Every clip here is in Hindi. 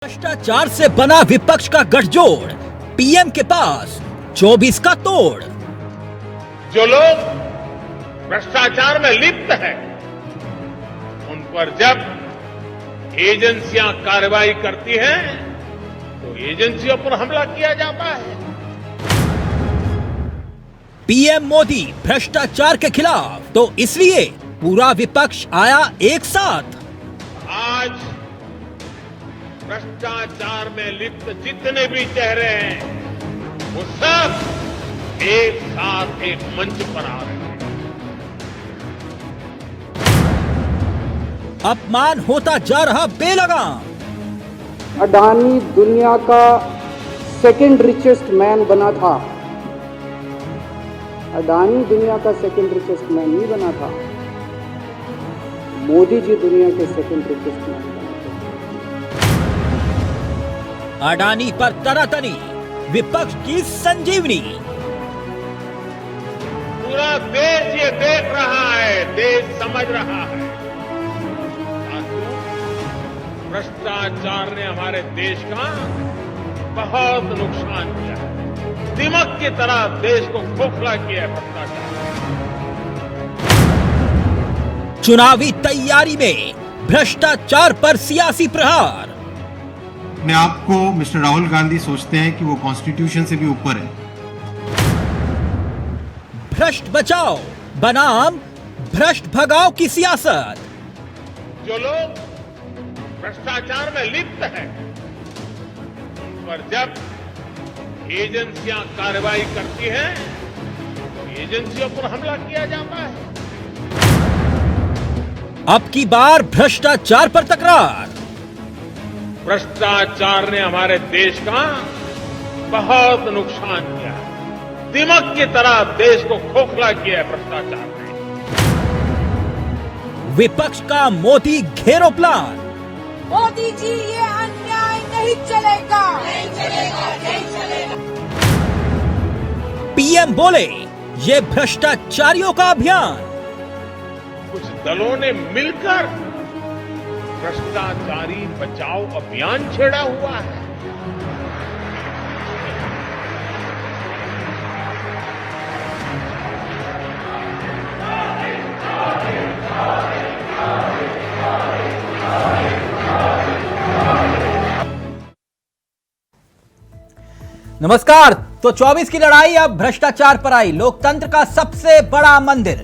भ्रष्टाचार से बना विपक्ष का गठजोड़, पीएम के पास 24 का तोड़। जो लोग भ्रष्टाचार में लिप्त हैं, उन पर जब एजेंसियां कार्रवाई करती हैं, तो एजेंसियों पर हमला किया जाता है। पीएम मोदी भ्रष्टाचार के खिलाफ, तो इसलिए पूरा विपक्ष आया एक साथ। आज भ्रष्टाचार में लिप्त जितने भी चेहरे हैं, वो सब एक साथ एक मंच पर आ रहे हैं। अपमान होता जा रहा बेलगाम। अडानी दुनिया का सेकंड रिचेस्ट मैन बना था। अडानी दुनिया का सेकंड रिचेस्ट मैन नहीं बना था, मोदी जी दुनिया के सेकंड रिचेस्ट मैन बने थे। अडानी पर तनातनी, विपक्ष की संजीवनी। पूरा देश ये देख रहा है, देश समझ रहा है। साथियों, भ्रष्टाचार ने हमारे देश का बहुत नुकसान किया है। दिमक की तरह देश को खोखला किया है भ्रष्टाचार। चुनावी तैयारी में भ्रष्टाचार पर सियासी प्रहार। अपने आप को मिस्टर राहुल गांधी सोचते हैं कि वो कॉन्स्टिट्यूशन से भी ऊपर है। भ्रष्ट बचाओ बनाम भ्रष्ट भगाओ की सियासत। जो लोग भ्रष्टाचार में लिप्त हैं, उन पर जब एजेंसियां कार्रवाई करती हैं, तो एजेंसियों पर हमला किया जाता है। अब की बार भ्रष्टाचार पर तकरार। भ्रष्टाचार ने हमारे देश का बहुत नुकसान किया है। दिमक की तरह देश को खोखला किया है भ्रष्टाचार ने। विपक्ष का मोदी घेरो प्लान। मोदी जी, ये अन्याय नहीं चलेगा, नहीं चलेगा, नहीं चलेगा। पीएम बोले, ये भ्रष्टाचारियों का अभियान। कुछ दलों ने मिलकर भ्रष्टाचारी बचाओ अभियान छेड़ा हुआ है। नमस्कार। तो 24 की लड़ाई अब भ्रष्टाचार पर आई। लोकतंत्र का सबसे बड़ा मंदिर,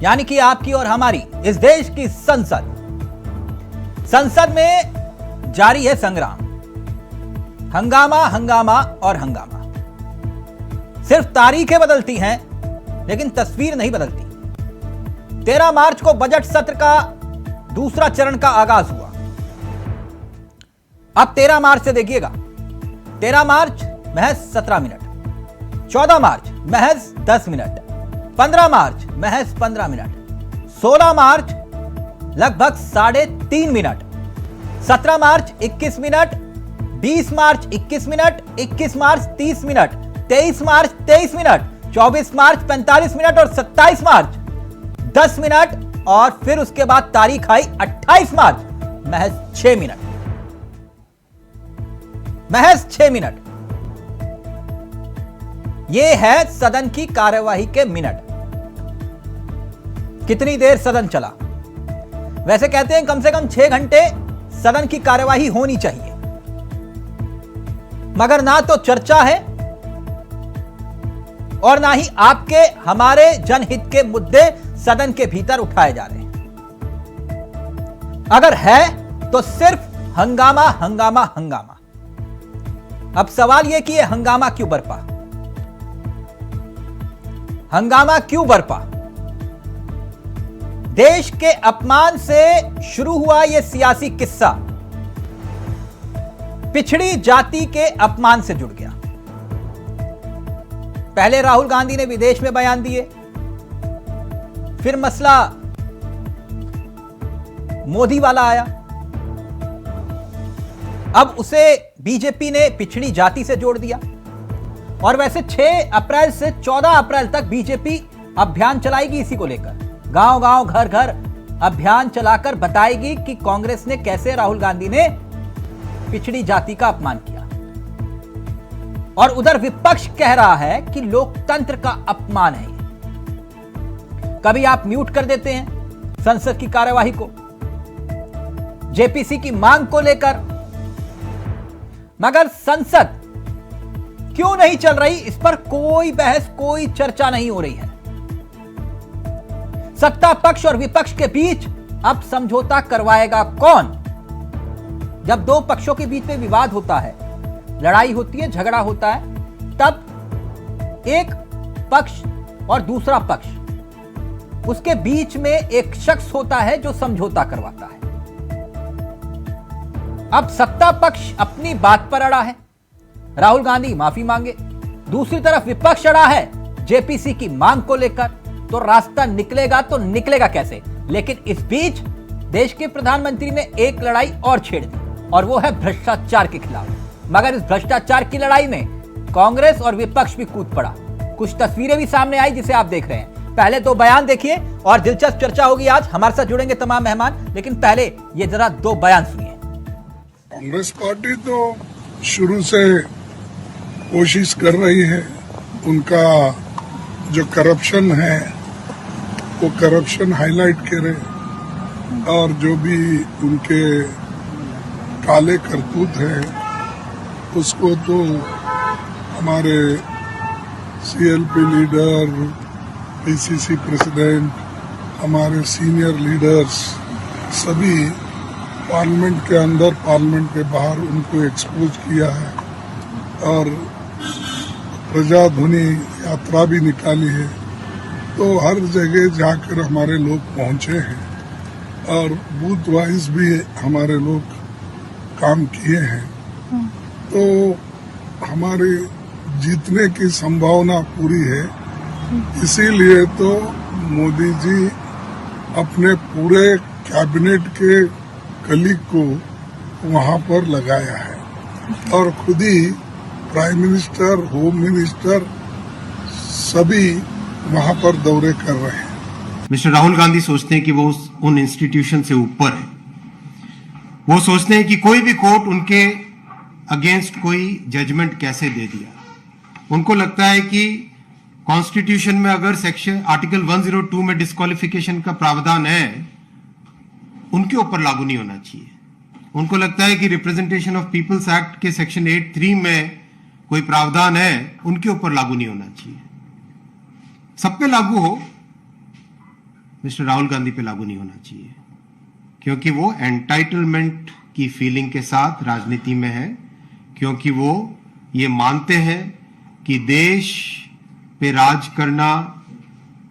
यानी कि आपकी और हमारी इस देश की संसद। संसद में जारी है संग्राम। हंगामा, हंगामा और हंगामा। सिर्फ तारीखें बदलती हैं, लेकिन तस्वीर नहीं बदलती। 13 मार्च को बजट सत्र का दूसरा चरण का आगाज हुआ। अब 13 मार्च से देखिएगा। 13 मार्च महज 17 मिनट, 14 मार्च महज 10 मिनट, 15 मार्च महज 15 मिनट, 16 मार्च लगभग 3.5 मिनट, 17 मार्च 21 मिनट, 20 मार्च 21 मिनट, 21 मार्च 30 मिनट, 23 मार्च 23 मिनट, 24 मार्च 45 मिनट और 27 मार्च 10 मिनट और फिर उसके बाद तारीख आई 28 मार्च, महज 6 मिनट। महज 6 मिनट। यह है सदन की कार्यवाही के मिनट। कितनी देर सदन चला? वैसे कहते हैं कम से कम 6 घंटे सदन की कार्यवाही होनी चाहिए, मगर ना तो चर्चा है और ना ही आपके हमारे जनहित के मुद्दे सदन के भीतर उठाए जा रहे हैं। अगर है तो सिर्फ हंगामा, हंगामा, हंगामा। अब सवाल यह कि यह हंगामा क्यों बरपा? हंगामा क्यों बरपा? देश के अपमान से शुरू हुआ यह सियासी किस्सा पिछड़ी जाति के अपमान से जुड़ गया। पहले राहुल गांधी ने विदेश में बयान दिए, फिर मसला मोदी वाला आया, अब उसे बीजेपी ने पिछड़ी जाति से जोड़ दिया। और वैसे 6 अप्रैल से 14 अप्रैल तक बीजेपी अभियान चलाएगी इसी को लेकर। गांव गांव, घर घर अभियान चलाकर बताएगी कि कांग्रेस ने कैसे राहुल गांधी ने पिछड़ी जाति का अपमान किया, और उधर विपक्ष कह रहा है कि लोकतंत्र का अपमान है। कभी आप म्यूट कर देते हैं संसद की कार्यवाही को जेपीसी की मांग को लेकर, मगर संसद क्यों नहीं चल रही, इस पर कोई बहस, कोई चर्चा नहीं हो रही है। सत्ता पक्ष और विपक्ष के बीच अब समझौता करवाएगा कौन? जब दो पक्षों के बीच में विवाद होता है, लड़ाई होती है, झगड़ा होता है, तब एक पक्ष और दूसरा पक्ष, उसके बीच में एक शख्स होता है जो समझौता करवाता है। अब सत्ता पक्ष अपनी बात पर अड़ा है, राहुल गांधी माफी मांगे, दूसरी तरफ विपक्ष अड़ा है जेपीसी की मांग को लेकर, तो रास्ता निकलेगा तो निकलेगा कैसे? लेकिन इस बीच देश के प्रधानमंत्री ने एक लड़ाई और छेड़ दी, और वो है भ्रष्टाचार के खिलाफ। मगर इस भ्रष्टाचार की लड़ाई में कांग्रेस और विपक्ष भी कूद पड़ा। कुछ तस्वीरें भी सामने आई जिसे आप देख रहे हैं। पहले दो बयान देखिए और दिलचस्प चर्चा होगी आज। हमारे साथ जुड़ेंगे तमाम मेहमान, लेकिन पहले ये जरा दो बयान सुनिए। कांग्रेस पार्टी तो शुरू से कोशिश कर रही है, उनका जो करप्शन है वो करप्शन हाईलाइट करे, और जो भी उनके काले करतूत है उसको तो हमारे सीएलपी लीडर, पीसीसी प्रेसिडेंट, हमारे सीनियर लीडर्स सभी पार्लियामेंट के अंदर, पार्लियामेंट के बाहर उनको एक्सपोज किया है, और प्रजाध्वनि यात्रा भी निकाली है। तो हर जगह जाकर हमारे लोग पहुंचे हैं, और बूथ वाइज भी हमारे लोग काम किए हैं। तो हमारी जीतने की संभावना पूरी है। इसीलिए तो मोदी जी अपने पूरे कैबिनेट के कलीग को वहां पर लगाया है, और खुद ही प्राइम मिनिस्टर, होम मिनिस्टर सभी वहां पर दौरे कर रहे हैं। मिस्टर राहुल गांधी सोचते हैं कि वो उन इंस्टीट्यूशन से ऊपर है। वो सोचते हैं कि कोई भी कोर्ट उनके अगेंस्ट कोई जजमेंट कैसे दे दिया। उनको लगता है कि कॉन्स्टिट्यूशन में अगर सेक्शन आर्टिकल 102 में डिस्क्वालिफिकेशन का प्रावधान है, उनके ऊपर लागू नहीं होना चाहिए। उनको लगता है कि रिप्रेजेंटेशन ऑफ पीपल्स एक्ट के सेक्शन 8(3) में कोई प्रावधान है, उनके ऊपर लागू नहीं होना चाहिए। सब पे लागू हो, मिस्टर राहुल गांधी पे लागू नहीं होना चाहिए, क्योंकि वो एंटाइटलमेंट की फीलिंग के साथ राजनीति में है, क्योंकि वो ये मानते हैं कि देश पे राज करना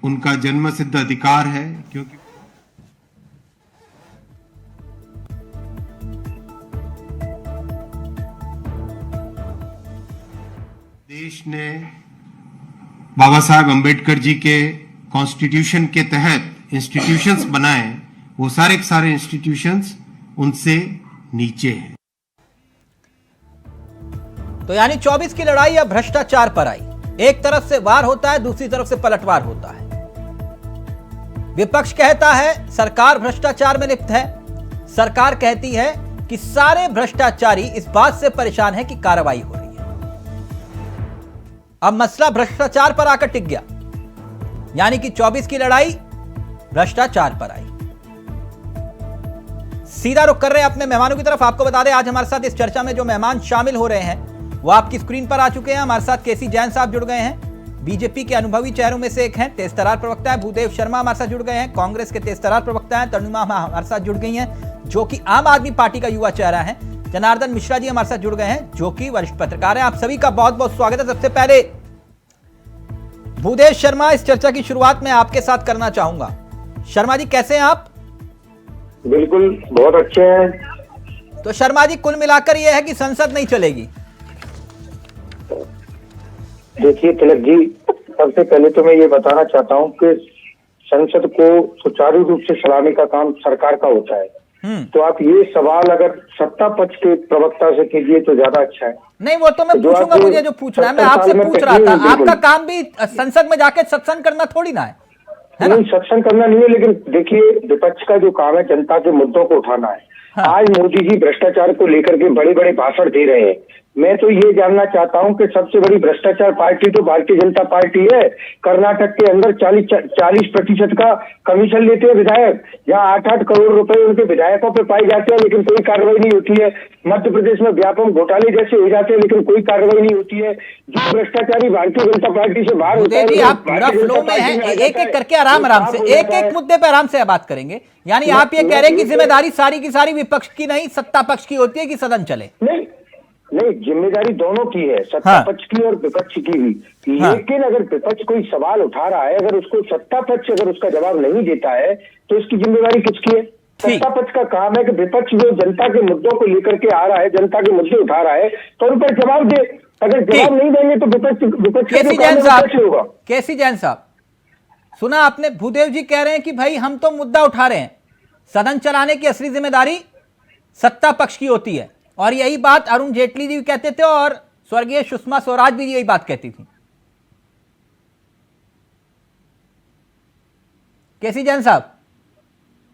उनका जन्मसिद्ध अधिकार है। क्योंकि देश ने बाबा साहब अंबेडकर जी के कॉन्स्टिट्यूशन के तहत इंस्टीट्यूशंस बनाए, वो सारे के सारे इंस्टीट्यूशंस उनसे नीचे हैं। तो यानी 24 की लड़ाई अब भ्रष्टाचार पर आई। एक तरफ से वार होता है, दूसरी तरफ से पलटवार होता है। विपक्ष कहता है सरकार भ्रष्टाचार में लिप्त है, सरकार कहती है कि सारे भ्रष्टाचारी इस बात से परेशान है कि कार्रवाई हो रही है। अब मसला भ्रष्टाचार पर आकर टिक गया, यानी कि 24 की लड़ाई भ्रष्टाचार पर आई। सीधा रुख कर रहे हैं अपने मेहमानों की तरफ। आपको बता दें आज हमारे साथ इस चर्चा में जो मेहमान शामिल हो रहे हैं वो आपकी स्क्रीन पर आ चुके हैं। हमारे साथ केसी जैन साहब जुड़ गए हैं, बीजेपी के अनुभवी चेहरों में से एक हैं, तेजतर्रार प्रवक्ता है। भूदेव शर्मा हमारे साथ जुड़ गए हैं, कांग्रेस के तेजतर्रार प्रवक्ता हैं। तनुमा हमारे साथ जुड़ गई हैं, जो कि आम आदमी पार्टी का युवा चेहरा है। जनार्दन मिश्रा जी हमारे साथ जुड़ गए हैं, जो कि वरिष्ठ पत्रकार हैं। आप सभी का बहुत बहुत स्वागत है। सबसे पहले भूदेव शर्मा, इस चर्चा की शुरुआत में आपके साथ करना चाहूंगा। शर्मा जी कैसे हैं आप? बिल्कुल बहुत अच्छे हैं। तो शर्मा जी कुल मिलाकर यह है कि संसद नहीं चलेगी। देखिए तिलक जी, सबसे पहले तो मैं ये बताना चाहता हूँ कि संसद को सुचारू रूप से चलाने का काम सरकार का होता है। तो आप ये सवाल अगर सत्ता पक्ष के प्रवक्ता से कीजिए तो ज्यादा अच्छा है। नहीं वो तो मैं पूछूंगा, मुझे जो पूछना है मैं आपसे पूछ रहा था। आपका काम भी संसद में जाके सत्संग करना थोड़ी ना है, है ना? नहीं, सत्संग करना नहीं है, लेकिन देखिए विपक्ष का जो काम है जनता के मुद्दों को उठाना है। आज मोदी जी भ्रष्टाचार को लेकर के बड़े बड़े भाषण दे रहे हैं। मैं तो ये जानना चाहता हूं कि सबसे बड़ी भ्रष्टाचार पार्टी तो भारतीय जनता पार्टी है। कर्नाटक के अंदर 40% का कमीशन लेते हैं विधायक, जहां 8-8 करोड़ रुपए उनके विधायकों पे पाए जाते हैं, लेकिन कोई कार्रवाई नहीं होती है। मध्य प्रदेश में व्यापक घोटाले जैसे हो जाते हैं, लेकिन कोई कार्रवाई नहीं होती है। जो भ्रष्टाचारी भारतीय जनता पार्टी से बाहर होता है, जी आप पूरा फ्लो में हैं, एक एक करके आराम से एक एक मुद्दे पे आराम से बात करेंगे। यानी आप ये कह रहे हैं कि जिम्मेदारी सारी की सारी विपक्ष की नहीं, सत्ता पक्ष की होती है कि सदन चले? नहीं, जिम्मेदारी दोनों की है, सत्ता पक्ष की और विपक्ष की भी। लेकिन अगर विपक्ष कोई सवाल उठा रहा है, अगर उसको सत्ता पक्ष अगर उसका जवाब नहीं देता है, तो इसकी जिम्मेदारी किसकी है? सत्ता पक्ष का काम है कि विपक्ष जो जनता के मुद्दों को लेकर के आ रहा है, जनता के मुद्दे उठा रहा है, तो उन पर जवाब दे। अगर जवाब नहीं देंगे तो विपक्ष कैसे होगा? केसी जैन साहब, सुना आपने, भूदेव जी कह रहे हैं कि भाई हम तो मुद्दा उठा रहे हैं, सदन चलाने की असली जिम्मेदारी सत्ता पक्ष की होती है। और यही बात अरुण जेटली जी भी कहते थे और स्वर्गीय सुषमा स्वराज भी यही बात कहती थी। केसी जैन साहब,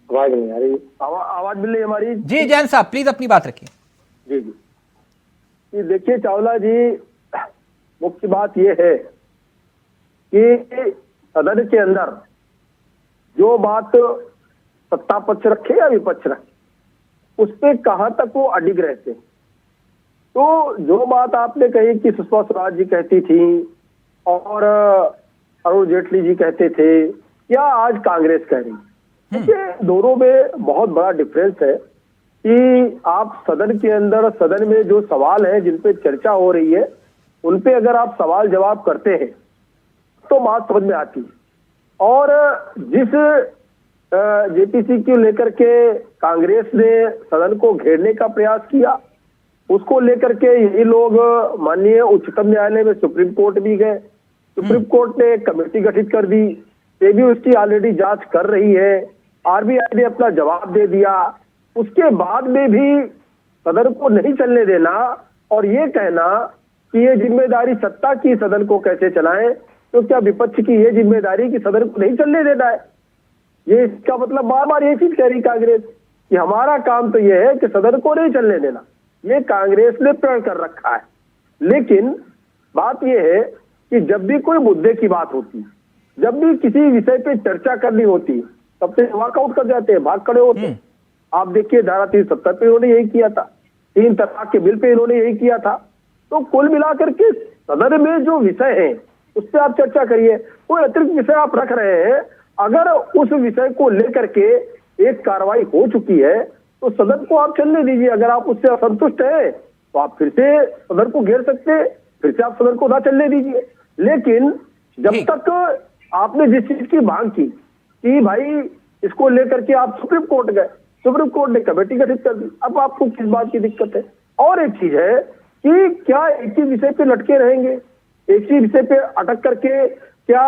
आवाज नहीं आ रही। आवाज मिल रही हमारी? जी जैन साहब प्लीज अपनी बात रखिए। जी जी, देखिए चावला जी, मुख्य बात यह है कि सदन के अंदर जो बात सत्ता पक्ष रखे या विपक्ष रखे, उस पे कहां तक वो अडिग रहते। तो जो बात आपने कही कि सुषमा स्वराज जी कहती थी और अरुण जेटली जी कहते थे, या आज कांग्रेस कह रही, देखिए दोनों में बहुत बड़ा डिफरेंस है कि आप सदन के अंदर, सदन में जो सवाल है, जिन पे चर्चा हो रही है, उन पे अगर आप सवाल जवाब करते हैं तो बात समझ में आती है। और जिस जेपीसी को लेकर के कांग्रेस ने सदन को घेरने का प्रयास किया, उसको लेकर के यही लोग माननीय उच्चतम न्यायालय में, सुप्रीम कोर्ट भी गए। सुप्रीम कोर्ट ने एक कमेटी गठित कर दी, ये भी उसकी ऑलरेडी जांच कर रही है। आरबीआई ने अपना जवाब दे दिया। उसके बाद में भी सदन को नहीं चलने देना और ये कहना कि ये जिम्मेदारी सत्ता की सदन को कैसे चलाएं, तो क्या विपक्ष की ये जिम्मेदारी कि सदन को नहीं चलने देना है? ये इसका मतलब बार बार ये चीज कह रही कांग्रेस कि हमारा काम तो ये है कि सदन को नहीं चलने देना। ये कांग्रेस ने प्रण कर रखा है। लेकिन बात ये है कि जब भी कोई मुद्दे की बात होती है, जब भी किसी विषय पे चर्चा करनी होती है, तब से वॉकआउट कर जाते हैं, भाग खड़े होते हैं। आप देखिए धारा 370 पे इन्होंने यही किया था, 3 तलाक के बिल पे इन्होंने यही किया था। तो कुल मिलाकर के सदन में जो विषय है उस पर आप चर्चा करिए। कोई अतिरिक्त विषय आप रख रहे हैं, अगर उस विषय को लेकर के एक कार्रवाई हो चुकी है तो सदन को आप चलने दीजिए। अगर आप उससे असंतुष्ट हैं तो आप फिर से सदन को घेर सकते हैं, फिर से आप सदन को ना चलने दीजिए। लेकिन जब तक आपने जिस चीज की मांग की कि भाई इसको लेकर के आप सुप्रीम कोर्ट गए, सुप्रीम कोर्ट ने कमेटी गठित कर दी, अब आपको किस बात की दिक्कत है? और एक चीज है कि क्या एक ही विषय पे लटके रहेंगे, एक ही विषय पे अटक करके क्या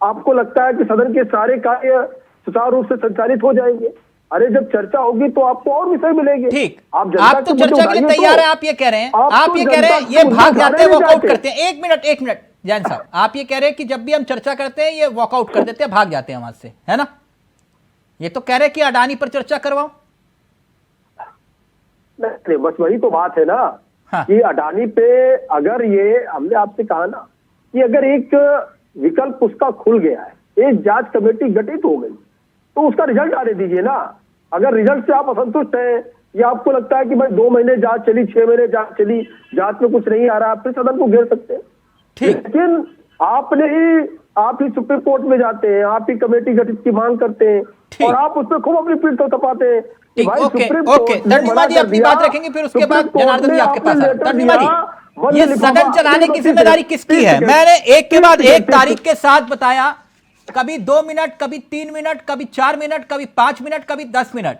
आपको लगता है कि सदन के सारे कार्य सुचारू रूप से संचालित हो जाएंगे? अरे जब चर्चा होगी तो आपको और विषय मिलेंगे। ठीक, आप तो चर्चा के लिए तैयार है, आप ये कह रहे हैं, आप ये कह रहे हैं ये भाग जाते हैं, वॉकआउट करते हैं। एक मिनट जैन साहब, आप ये कह रहे हैं कि जब भी हम चर्चा करते हैं ये वॉकआउट कर देते हैं, भाग जाते हैं वहां से, है ना? ये तो कह रहे हैं कि अडानी पर चर्चा करवाओ। नहीं, बस वही तो बात है ना। हाँ। कि अडानी पे अगर ये, हमने आपसे कहा ना कि अगर एक विकल्प उसका खुल गया है, एक जांच कमेटी गठित हो गई, तो उसका रिजल्ट आने दीजिए ना। अगर रिजल्ट से आप असंतुष्ट हैं या आपको लगता है कि भाई 2 महीने जांच चली, 6 महीने जांच चली, जांच में कुछ नहीं आ रहा, आप फिर सदन को घेर सकते हैं। लेकिन आप ही सुप्रीम कोर्ट में जाते हैं, आप ही कमेटी गठित की मांग करते हैं और आप उस पर खूब अपनी पीठ तो तपाते हैं। दंडीमा जी अपनी बात रखेंगे, फिर उसके बाद जनार्दन जी आपके पास। दंडीमा जी, ये सदन चलाने की जिम्मेदारी किसकी है? मैंने एक के बाद एक तारीख के साथ बताया, कभी 2 मिनट, कभी 3 मिनट, कभी 4 मिनट, कभी 5 मिनट, कभी 10 मिनट।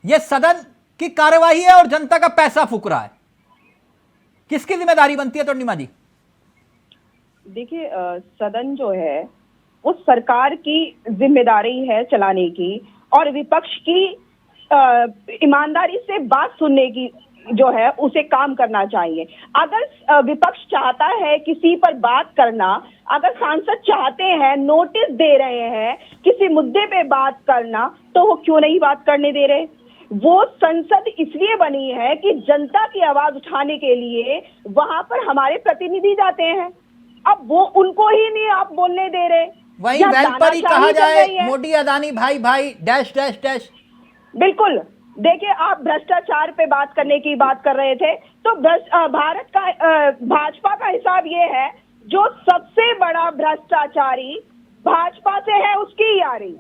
यह सदन की कार्यवाही है और जनता का पैसा फूक रहा है। किसकी जिम्मेदारी बनती है दंडीमा जी? देखिए, सदन जो है वो सरकार की जिम्मेदारी है चलाने की, और विपक्ष की ईमानदारी से बात सुनने की जो है उसे काम करना चाहिए। अगर विपक्ष चाहता है किसी पर बात करना, अगर सांसद चाहते हैं, नोटिस दे रहे हैं किसी मुद्दे पे बात करना, तो वो क्यों नहीं बात करने दे रहे? वो संसद इसलिए बनी है कि जनता की आवाज उठाने के लिए वहां पर हमारे प्रतिनिधि जाते हैं। अब वो उनको ही नहीं आप बोलने दे रहे। वही वेल पर ही कहा जाए मोदी अदानी भाई भाई डैश डैश डैश। बिल्कुल। देखिए, आप भ्रष्टाचार पे बात करने की बात कर रहे थे, तो भारत का भाजपा का हिसाब ये है, जो सबसे बड़ा भ्रष्टाचारी भाजपा से है उसकी यारी।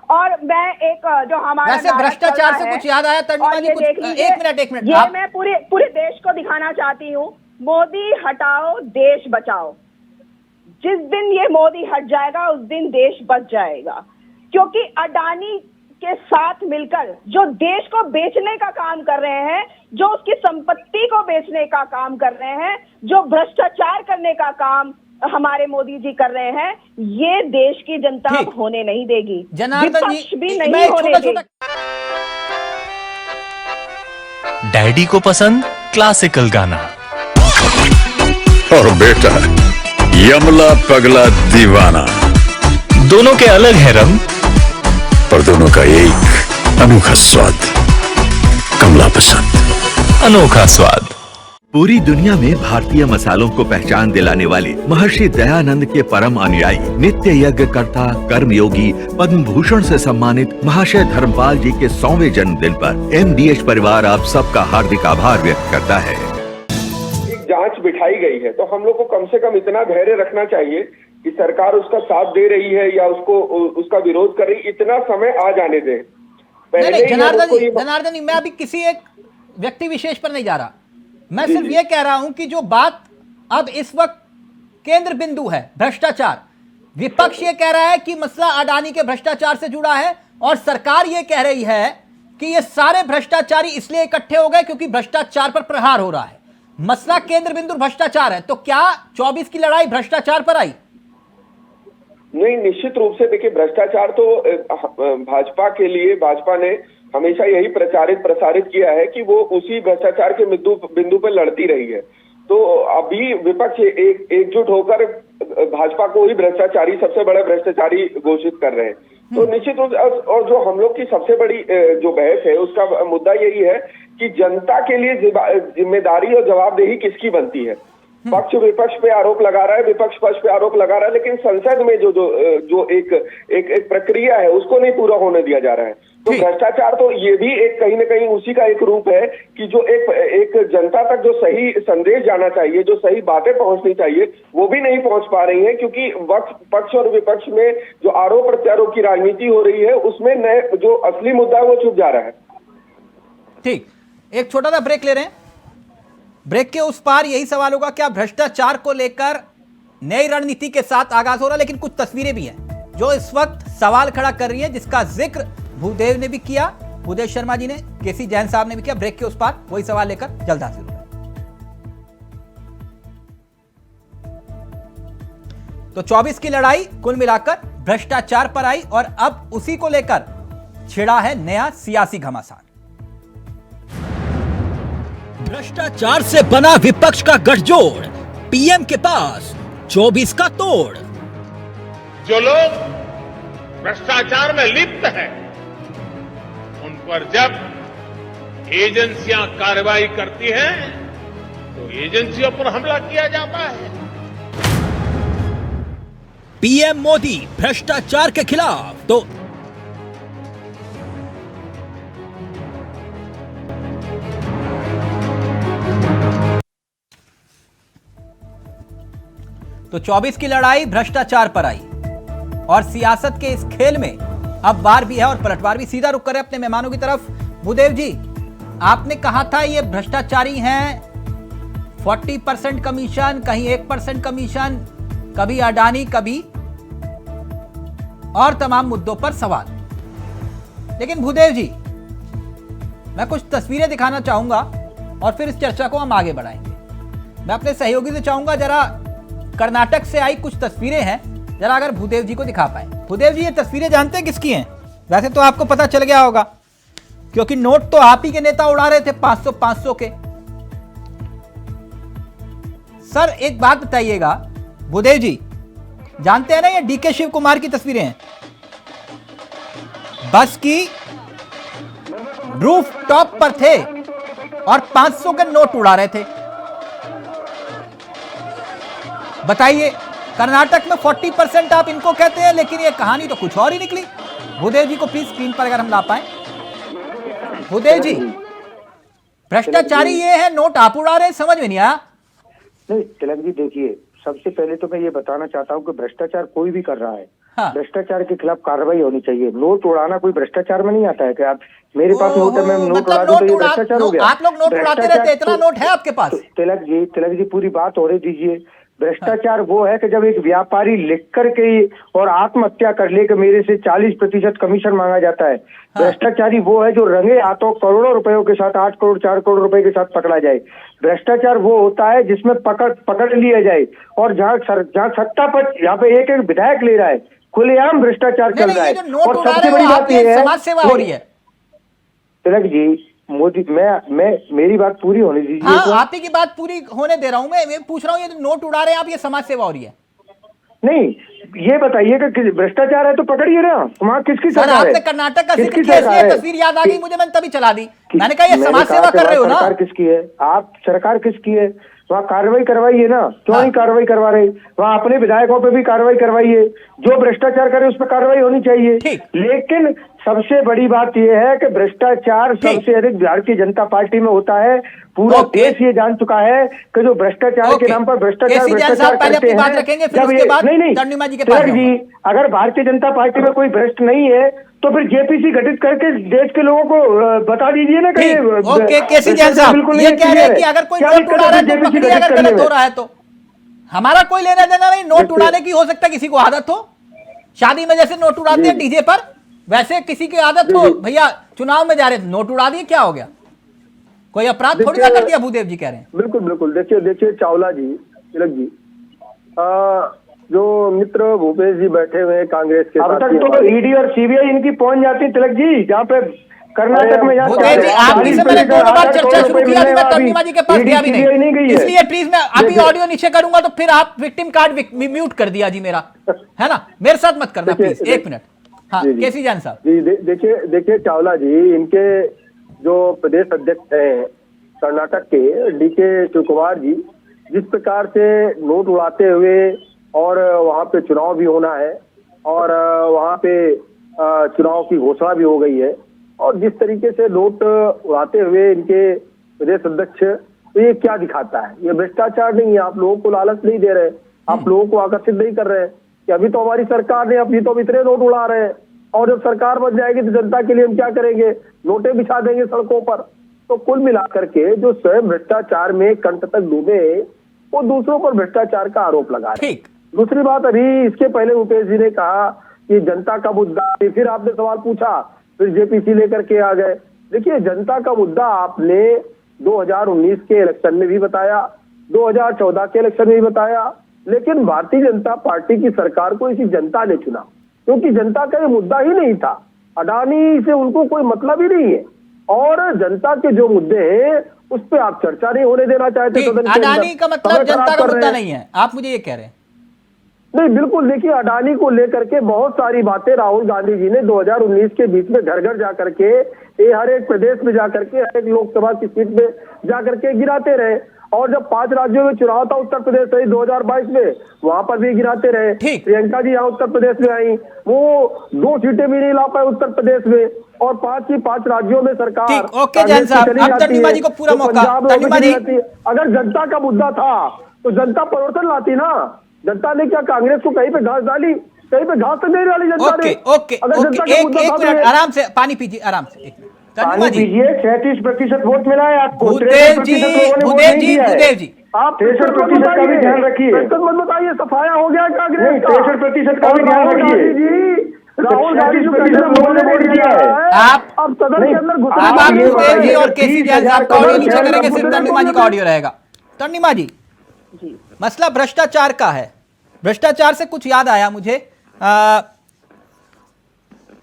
और मैं एक जो हमारा वैसे भ्रष्टाचार से कुछ याद आया तनुजा जी, कुछ एक मिनट ये मैं पूरे देश को दिखाना चाहती हूँ। मोदी हटाओ देश बचाओ। जिस दिन ये मोदी हट जाएगा उस दिन देश बच जाएगा, क्योंकि अडानी के साथ मिलकर जो देश को बेचने का काम कर रहे हैं, जो उसकी संपत्ति को बेचने का काम कर रहे हैं, जो भ्रष्टाचार करने का काम हमारे मोदी जी कर रहे हैं, ये देश की जनता होने नहीं देगी। जनार्दन जी भी नहीं होने देगी। डैडी को पसंद क्लासिकल गाना और बेटा यमला पगला दीवाना, दोनों के अलग है रंग पर दोनों का एक अनोखा स्वाद। कमला पसंद, अनोखा स्वाद। पूरी दुनिया में भारतीय मसालों को पहचान दिलाने वाले महर्षि दयानंद के परम अनुयायी, नित्य यज्ञ कर्ता, कर्मयोगी, पद्म भूषण से सम्मानित महाशय धर्मपाल जी के 100वें जन्मदिन पर MDH परिवार आप सबका हार्दिक आभार व्यक्त करता है। एक जांच बिठाई गई है, तो हम लोग को कम से कम इतना धैर्य रखना चाहिए कि सरकार उसका साथ दे रही है या उसका विरोध कर रही, इतना समय आ जाने दें। जनार्दन जी, मैं अभी किसी एक व्यक्ति विशेष पर नहीं जा रहा, मैं सिर्फ ये कह रहा हूं कि जो बात अब इस वक्त केंद्र बिंदु है भ्रष्टाचार, विपक्ष ये कह रहा है कि मसला अडानी के भ्रष्टाचार से जुड़ा है, और सरकार ये कह रही है कि ये सारे भ्रष्टाचारी इसलिए इकट्ठे हो गए क्योंकि भ्रष्टाचार पर प्रहार हो रहा है। मसला केंद्र बिंदु भ्रष्टाचार है, तो क्या 24 की लड़ाई भ्रष्टाचार पर आई? नहीं, निश्चित रूप से देखिए, भ्रष्टाचार तो भाजपा के लिए भाजपा ने हमेशा यही प्रसारित किया है कि वो उसी भ्रष्टाचार के बिंदु पर लड़ती रही है। तो अभी विपक्ष एकजुट होकर भाजपा को ही भ्रष्टाचारी, सबसे बड़े भ्रष्टाचारी घोषित कर रहे हैं। तो निश्चित रूप से, और जो हम लोग की सबसे बड़ी जो बहस है उसका मुद्दा यही है कि जनता के लिए जिम्मेदारी और जवाबदेही किसकी बनती है। पक्ष विपक्ष पे आरोप लगा रहा है, विपक्ष पक्ष पे आरोप लगा रहा है, लेकिन संसद में जो एक प्रक्रिया है उसको नहीं पूरा होने दिया जा रहा है। तो भ्रष्टाचार तो ये भी एक कहीं ना कहीं उसी का एक रूप है कि जो एक जनता तक जो सही संदेश जाना चाहिए, जो सही बातें पहुंचनी चाहिए, वो भी नहीं पहुंच पा रही है, क्योंकि पक्ष और विपक्ष में जो आरोप प्रत्यारोप की राजनीति हो रही है उसमें जो असली मुद्दा है वो छुप जा रहा है। ठीक, एक छोटा सा ब्रेक ले रहे हैं। ब्रेक के उस पार यही सवाल होगा, क्या भ्रष्टाचार को लेकर नई रणनीति के साथ आगाज हो रहा है? लेकिन कुछ तस्वीरें भी हैं जो इस वक्त सवाल खड़ा कर रही है, जिसका जिक्र भूदेव ने भी किया, भूदेव शर्मा जी ने, केसी जैन साहब ने भी किया। ब्रेक के उस पार वही सवाल लेकर जल्द हाजिर होगा। तो 24 की लड़ाई कुल मिलाकर भ्रष्टाचार पर आई, और अब उसी को लेकर छिड़ा है नया सियासी घमासान। भ्रष्टाचार से बना विपक्ष का गठजोड़, पीएम के पास 24 का तोड़। जो लोग भ्रष्टाचार में लिप्त हैं, उन पर जब एजेंसियां कार्रवाई करती हैं तो एजेंसियों पर हमला किया जाता है। पीएम मोदी भ्रष्टाचार के खिलाफ तो 24 की लड़ाई भ्रष्टाचार पर आई, और सियासत के इस खेल में अब वार भी है और पलटवार भी। सीधा रुक करें अपने मेहमानों की तरफ। भूदेव जी, आपने कहा था ये भ्रष्टाचारी हैं, 40% कमीशन, कहीं 1% कमीशन, कभी अडानी, कभी और तमाम मुद्दों पर सवाल। लेकिन भूदेव जी, मैं कुछ तस्वीरें दिखाना चाहूंगा और फिर इस चर्चा को हम आगे बढ़ाएंगे। मैं अपने सहयोगी से चाहूंगा, जरा कर्नाटक से आई कुछ तस्वीरें हैं, जरा अगर भूदेव जी को दिखा पाए। भूदेव जी, ये तस्वीरें जानते हैं किसकी हैं? वैसे तो आपको पता चल गया होगा, क्योंकि नोट तो आप ही के नेता उड़ा रहे थे 500 के। सर, एक बात बताइएगा, भूदेव जी जानते हैं ना, ये डीके शिव कुमार की तस्वीरें हैं, बस की रूफ टॉप पर थे और 500 के नोट उड़ा रहे थे। बताइए, कर्नाटक में 40% आप इनको कहते हैं, लेकिन ये कहानी तो कुछ और ही निकली। भूदेव जी को प्लीज स्क्रीन पर अगर हम ला पाए। भूदेव जी, भ्रष्टाचारी ये है, नोट आप उड़ा रहे हैं, समझ में नहीं आया। नहीं तिलक जी, देखिए सबसे पहले तो मैं ये बताना चाहता हूँ कि भ्रष्टाचार कोई भी कर रहा है, भ्रष्टाचार के खिलाफ कार्रवाई होनी चाहिए। नोट उड़ाना कोई भ्रष्टाचार में नहीं आता है कि आप मेरे पास नोट है, मैं नोट उड़ा दूं तो ये भ्रष्टाचार हो गया। आप लोग नोट उड़ाते रहते हैं, इतना नोट है आपके पास? तिलक जी पूरी बात हो रही दीजिए। भ्रष्टाचार वो है कि जब एक व्यापारी लिख करके और आत्महत्या कर ले कि मेरे से 40% कमीशन मांगा जाता है। भ्रष्टाचारी वो है जो रंगे हाथों करोड़ों रुपयों के साथ 8 करोड़ 4 करोड़ रुपए के साथ पकड़ा जाए। भ्रष्टाचार वो होता है जिसमें पकड़ लिया जाए और जहाँ सत्ता पर यहाँ पे एक विधायक ले रहा है, खुलेआम भ्रष्टाचार चल रहा है। और सबसे बड़ी बात यह है, समाज सेवा हो रही है। तिलक जी, मोदी मैं मेरी बात पूरी होने दीजिए। हाँ, आप ही की बात पूरी होने दे रहा हूं। मैं पूछ रहा हूं, ये जो नोट उड़ा रहे हैं आप, ये समाज सेवा हो रही है? नहीं, ये बताइए कि भ्रष्टाचार है तो पकड़िए ना। वहाँ किसकी सरकार है? आपने कर्नाटक का जिक्र किया, इसलिए तस्वीर याद आ गई मुझे, मैंने तभी चला दी। मैंने कहा ये समाज सेवा कर रहे हो ना। सरकार किसकी है? आप सरकार किसकी है? वहाँ कार्रवाई करवाइए ना, क्यों नहीं कार्रवाई करवा रहे? वहाँ अपने विधायकों पे भी कार्रवाई करवाइए, जो भ्रष्टाचार करे उस पर कार्रवाई होनी चाहिए। लेकिन सबसे बड़ी बात यह है कि भ्रष्टाचार सबसे अधिक भारतीय जनता पार्टी में होता है। पूरा देश ये जान चुका है कि जो भ्रष्टाचार के नाम पर भ्रष्टाचार करते हैं। जी, अगर भारतीय जनता पार्टी में कोई भ्रष्ट नहीं है तो फिर जेपीसी गठित करके देश के लोगों को बता दीजिए ना कि केसी जैन साहब ये कह रहे हैं कि अगर कोई नोट उड़ा रहा है तो पकड़िए, अगर गलत हो रहा है तो। हमारा कोई लेना देना नहीं, नोट उड़ाने की हो सकता है किसी को आदत हो, शादी में जैसे नोट उड़ाते हैं डीजे पर, वैसे किसी की आदत हो, भैया चुनाव में जा रहे थे नोट उड़ा दिए, क्या हो गया? कोई अपराध थोड़ी ना कर दिया। भूदेव जी कह रहे हैं। बिल्कुल बिल्कुल। देखिए चावला जी, तिलक जी, जो मित्र भूपेश जी बैठे हुए हैं कांग्रेस के, अब तक तो ईडी और सीबीआई इनकी पहुंच जाती तिलक जी, जहाँ पे कर्नाटक में आपकी से मैंने 2 बार चर्चा शुरू की, अभी मैं तन्नीमा जी के पास गया भी नहीं, इसलिए प्लीज मैं अभी ऑडियो नीचे करूंगा तो फिर आप विक्टिम कार्ड म्यूट कर दिया जी मेरा, है ना? मेरे साथ मत करना प्लीज। 1 मिनट। हाँ, केसी जैन साहब जी, देखिए चावला जी, इनके जो प्रदेश अध्यक्ष हैं कर्नाटक के, डीके शिवकुमार जी, जिस प्रकार से नोट उड़ाते हुए और वहाँ पे चुनाव भी होना है और वहाँ पे चुनाव की घोषणा भी हो गई है, और जिस तरीके से नोट उड़ाते हुए इनके प्रदेश अध्यक्ष, तो ये क्या दिखाता है? ये भ्रष्टाचार नहीं है। आप लोगों को लालच नहीं दे रहे, आप लोगों को आकर्षित नहीं कर रहे कि अभी तो हमारी सरकार ने, अभी तो इतने नोट उड़ा रहे हैं और जब सरकार बन जाएगी तो जनता के लिए हम क्या करेंगे? नोटें बिछा देंगे सड़कों पर। तो कुल मिलाकर के जो स्वयं भ्रष्टाचार में कंठ तक डूबे, वो दूसरों पर भ्रष्टाचार का आरोप लगा रहे। दूसरी बात, अभी इसके पहले भूपेश जी ने कहा कि जनता का मुद्दा, फिर आपने सवाल पूछा, फिर जेपीसी लेकर के आ गए। देखिए, जनता का मुद्दा आपने 2019 के इलेक्शन में भी बताया, 2014 के इलेक्शन में भी बताया, लेकिन भारतीय जनता पार्टी की सरकार को इसी जनता ने चुना, क्योंकि जनता का ये मुद्दा ही नहीं था। अडानी से उनको कोई मतलब ही नहीं है, और जनता के जो मुद्दे हैं उस पर आप चर्चा नहीं होने देना चाहते। अडानी का मतलब जनता का मुद्दा नहीं है, आप मुझे ये कह रहे हैं? नहीं, बिल्कुल। देखिए, अडानी को लेकर के बहुत सारी बातें राहुल गांधी जी ने 2019 के बीच में घर घर जाकर के, हर एक प्रदेश में जाकर के, हर एक लोकसभा की सीट में जाकर के गिराते रहे। और जब 5 राज्यों में चुनाव था, उत्तर प्रदेश सही 2022 में, वहां पर भी गिराते रहे। प्रियंका जी यहाँ उत्तर प्रदेश में आई, वो 2 सीटें भी नहीं ला पाए उत्तर प्रदेश में, और 5 की 5 राज्यों में सरकार। ओके जैन साहब, अब तन्नीमा जी को पूरा मौका। तन्नीमा जी, अगर जनता का मुद्दा था तो जनता परिवर्तन लाती ना। जनता ने क्या कांग्रेस को कहीं पे घास डाली? कहीं पे घास तो नहीं डाली जनता ने। ओके, एक मिनट, आराम से पानी पीजिए, आराम से। पानी पीजिए। 36% वोट मिला है आपको। भूदेव जी, आप 63% का भी ध्यान रखिए। मत बताइए, सफाया हो गया कांग्रेस का। 63% का भी ध्यान रखिए। राहुल गांधी लोगों ने वोट दिया है। आप अब सदन के अंदर घुसा। आप भूदेव जी और केसी जैन साहब का ऑडियो नीचे करेंगे, सिर्फ तन्नीमा जी का ऑडियो रहेगा। तन्नीमा जी, मसला भ्रष्टाचार का है। भ्रष्टाचार से कुछ याद आया मुझे।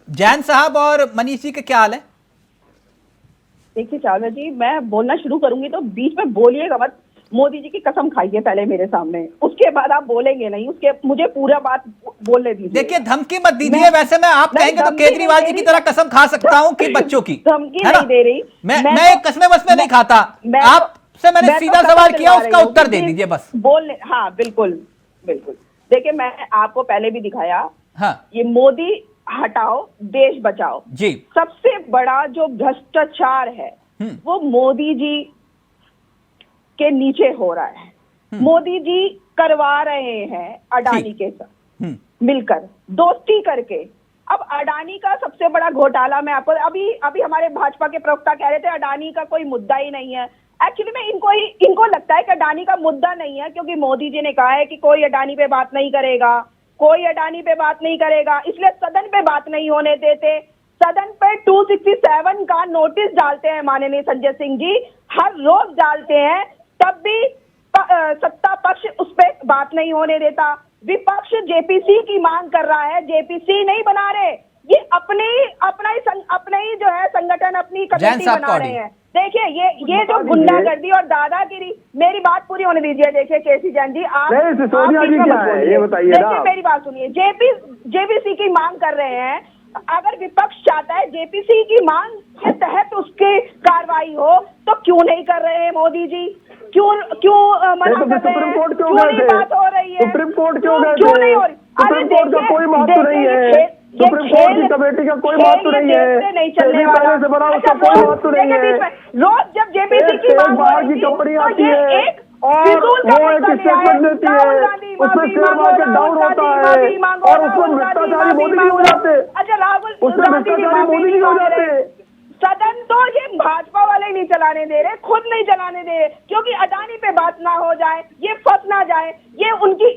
जैन साहब और मनीष जी के क्या हाल है? देखिए चावला जी, मैं बोलना शुरू करूंगी तो बीच में बोलिएगा मत, मोदी जी की कसम खाइए पहले मेरे सामने, उसके बाद आप बोलेंगे नहीं, उसके मुझे पूरा बात बोलने दीजिए। देखिए धमकी मत दीजिए, वैसे मैं आप कहेंगे तो केजरीवाल जी की तरह कसम खा सकता हूँ कि बच्चों की, धमकी नहीं दे रही मैं कसमें वसमें नहीं खाता, आपसे मैंने सीधा सवाल किया, उसका उत्तर दे दीजिए बस। बोलने, हाँ बिल्कुल बिल्कुल। देखिए मैं आपको पहले भी दिखाया, हाँ ये मोदी हटाओ देश बचाओ जी, सबसे बड़ा जो भ्रष्टाचार है वो मोदी जी के नीचे हो रहा है। मोदी जी करवा रहे हैं अडानी के साथ मिलकर, दोस्ती करके। अब अडानी का सबसे बड़ा घोटाला मैं आपको अभी हमारे भाजपा के प्रवक्ता कह रहे थे अडानी का कोई मुद्दा ही नहीं है। एक्चुअली में इनको लगता है कि अडानी का मुद्दा नहीं है, क्योंकि मोदी जी ने कहा है कि कोई अडानी पे बात नहीं करेगा, कोई अडानी पे बात नहीं करेगा, इसलिए सदन पे बात नहीं होने देते। सदन पे 267 का नोटिस डालते हैं माननीय संजय सिंह जी, हर रोज डालते हैं, तब भी सत्ता पक्ष उस पर बात नहीं होने देता। विपक्ष जेपीसी की मांग कर रहा है, जेपीसी नहीं बना रहे, ये अपना ही जो है संगठन, अपनी कमेटी बना रहे हैं। देखिए ये जो गुंडागर्दी और दादागिरी, मेरी बात पूरी होने दीजिए। देखिए केसी जैन जी, आप ये बताइए, देखिए मेरी बात सुनिए। जेपीसी की मांग कर रहे हैं, अगर विपक्ष चाहता है जेपीसी की मांग के तहत उसकी कार्रवाई हो तो क्यों नहीं कर रहे हैं मोदी जी? क्यों मना कर रहे हैं? क्यों नहीं बात हो रही है? सुप्रीम कोर्ट क्यों नहीं हो रही? सुप्रीम कोर्ट का कोई महत्व नहीं है, सुप्रीम कोर्ट की कमेटी का कोई महत्व नहीं है, नहीं चलने वाला से बना उसका कोई महत्व नहीं है। रोज जब जेपीसी की मांग बाहर की कंपनी आती है और वो एक स्टेटमेंट देती है, उसमें शेयर मार्केट डाउन होता है और उसमें भ्रष्टाचारी मोदी जी हो जाते, अच्छा राहुल उसमें भ्रष्टाचारी मोदी जी हो जाते। सदन तो ये भाजपा वाले नहीं चलाने दे रहे, खुद नहीं चलाने दे रहे, क्योंकि अडानी पे बात ना हो जाए, ये फंस ना जाए। ये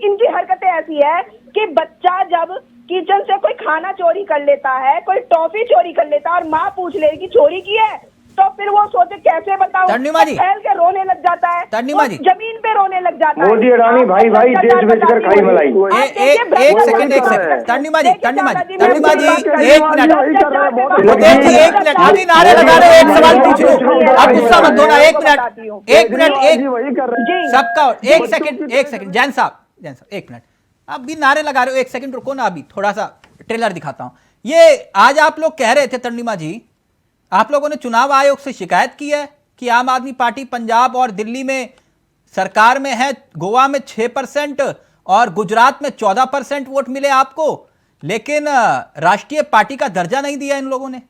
इनकी हरकतें ऐसी है कि बच्चा जब किचन से कोई खाना चोरी कर लेता है, कोई टॉफी चोरी कर लेता है और माँ पूछ ले कि चोरी की है, तो फिर वो सोचे कैसे बताऊं, फैल के रोने लग जाता है, जमीन पे रोने लग जाता है। मोदी अडानी भाई देश बेचकर खाई मलाई। एक सेकंड तन्निमा जी एक मिनट अभी नारे लगा रहे, एक सवाल पूछ लो, आप गुस्सा मत होना, एक मिनट सबका, एक सेकंड जैन साहब एक मिनट, अभी नारे लगा रहे हो, एक सेकंड रुको ना, अभी थोड़ा सा ट्रेलर दिखाता हूं। ये आज आप लोग कह रहे थे तन्निमा जी, आप लोगों ने चुनाव आयोग से शिकायत की है कि आम आदमी पार्टी पंजाब और दिल्ली में सरकार में है, गोवा में 6% और गुजरात में 14% वोट मिले आपको, लेकिन राष्ट्रीय पार्टी का दर्जा नहीं दिया इन लोगों ने,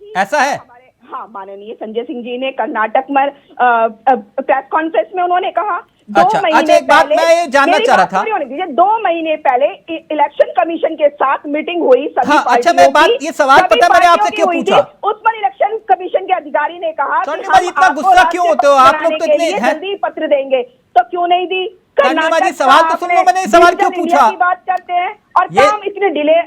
ऐसा है? हाँ, माननीय संजय सिंह जी ने कर्नाटक में प्रेस कॉन्फ्रेंस में उन्होंने कहा, अच्छा, एक बात मैं ये जानना चाह रहा था, 2 महीने पहले इलेक्शन कमीशन के साथ मीटिंग हुई सभी हाँ, अच्छा मैं बात, ये सवाल पता मैंने आपसे क्यों पूछा, उस पर इलेक्शन कमीशन के अधिकारी ने कहा कि हम इतना गुस्सा क्यों होते हो आप लोग, तो इतने जल्दी पत्र देंगे, तो क्यों नहीं दी? कर्नाटक सवाल तो सुन लो, मैंने सवाल क्यों पूछा, बात करते हैं और काम इतने डिले,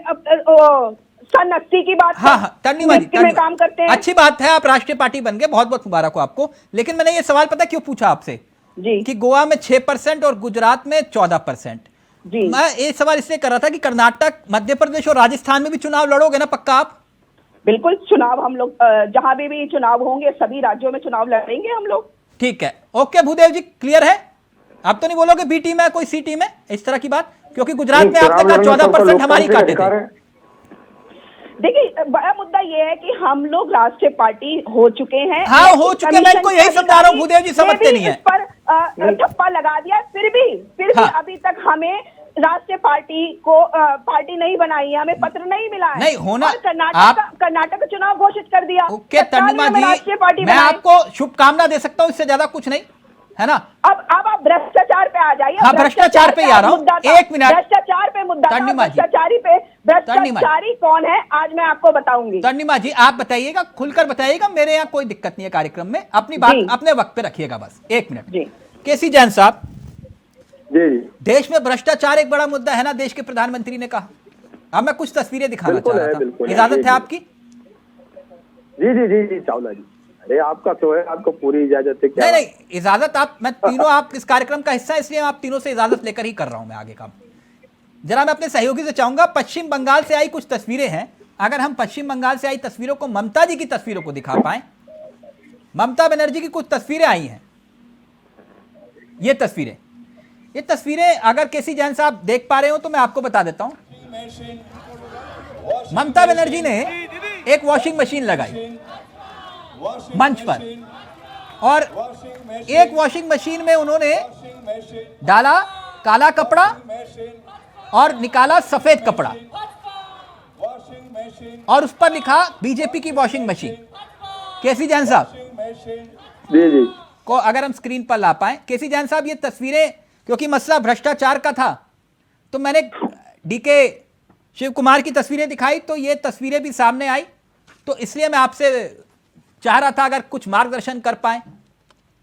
सन 80 की बात, हाँ तन्निमा जी काम करते हैं। अच्छी बात है, आप राष्ट्रीय पार्टी बन गए, बहुत बहुत मुबारक हो आपको, लेकिन मैंने ये सवाल पता क्यों पूछा आपसे जी कि गोवा में 6% और गुजरात में 14%। जी मैं ये सवाल इसलिए कर रहा था कि कर्नाटक, मध्य प्रदेश और राजस्थान में भी चुनाव लड़ोगे ना पक्का आप? बिल्कुल, चुनाव हम लोग जहां भी चुनाव होंगे सभी राज्यों में चुनाव लड़ेंगे हम लोग। ठीक है, ओके भूदेव जी, क्लियर है? आप तो नहीं बोलोगे बी टीम है कोई सी टीम है, इस तरह की बात? क्योंकि गुजरात में आपने कहा 14% हमारी काटे थे। देखिए बड़ा मुद्दा ये है कि हम लोग राष्ट्रीय पार्टी हो चुके हैं। हाँ हो चुके, मैं इनको यही समझा रहा हूँ, भूदेव जी समझते नहीं है। पर ठप्पा लगा दिया, फिर भी हाँ। अभी तक हमें राष्ट्रीय पार्टी को पार्टी नहीं बनाई है, हमें पत्र नहीं मिला है। नहीं होना, कर्नाटक का चुनाव घोषित कर दिया। ओके तन्निमा जी, मैं आपको शुभकामना दे सकता हूँ, इससे ज्यादा कुछ नहीं है ना। अब आप भ्रष्टाचार पे आ जाइए। हाँ, भ्रष्टाचार पे आ रहा हूँ, एक मिनट, भ्रष्टाचार पे मुद्दा, भ्रष्टाचारी कौन है आज मैं आपको बताऊंगी। तन्निमा जी आप बताइएगा, खुलकर बताइएगा, मेरे यहाँ कोई दिक्कत नहीं है कार्यक्रम में, अपनी बात अपने वक्त पे रखिएगा बस, एक मिनट जी। केसी जैन साहब जी, देश में भ्रष्टाचार एक बड़ा मुद्दा है ना, देश के प्रधानमंत्री ने कहा। अब मैं कुछ तस्वीरें दिखाना चाह रहा था, इजाजत है आपकी? जी जी जी जी चावला जी, अरे आपका तो है, आपको पूरी इजाजत है क्या? नहीं इजाजत, आप मैं तीनों आप इस कार्यक्रम का हिस्सा, इसलिए आप तीनों से इजाजत लेकर ही कर रहा हूं मैं आगे काम। जरा मैं अपने सहयोगी से चाहूंगा, पश्चिम बंगाल से आई कुछ तस्वीरें हैं, अगर हम पश्चिम बंगाल से आई तस्वीरों को, ममता जी की तस्वीरों को दिखा पाए, ममता बनर्जी की कुछ तस्वीरें आई हैं, ये तस्वीरें अगर केसी जैन साहब देख पा रहे हो तो मैं आपको बता देता हूं। ममता बनर्जी ने एक वॉशिंग मशीन लगाई मंच पर और एक वॉशिंग मशीन में उन्होंने डाला काला कपड़ा और निकाला सफेद कपड़ा और उस पर लिखा बीजेपी की वॉशिंग मशीन। केसी जैन साहब जी को अगर हम स्क्रीन पर ला पाए। केसी जैन साहब, ये तस्वीरें, क्योंकि मसला भ्रष्टाचार का था तो मैंने डीके शिव कुमार की तस्वीरें दिखाई तो ये तस्वीरें भी सामने आई, तो इसलिए मैं आपसे चाह रहा था अगर कुछ मार्गदर्शन कर पाए।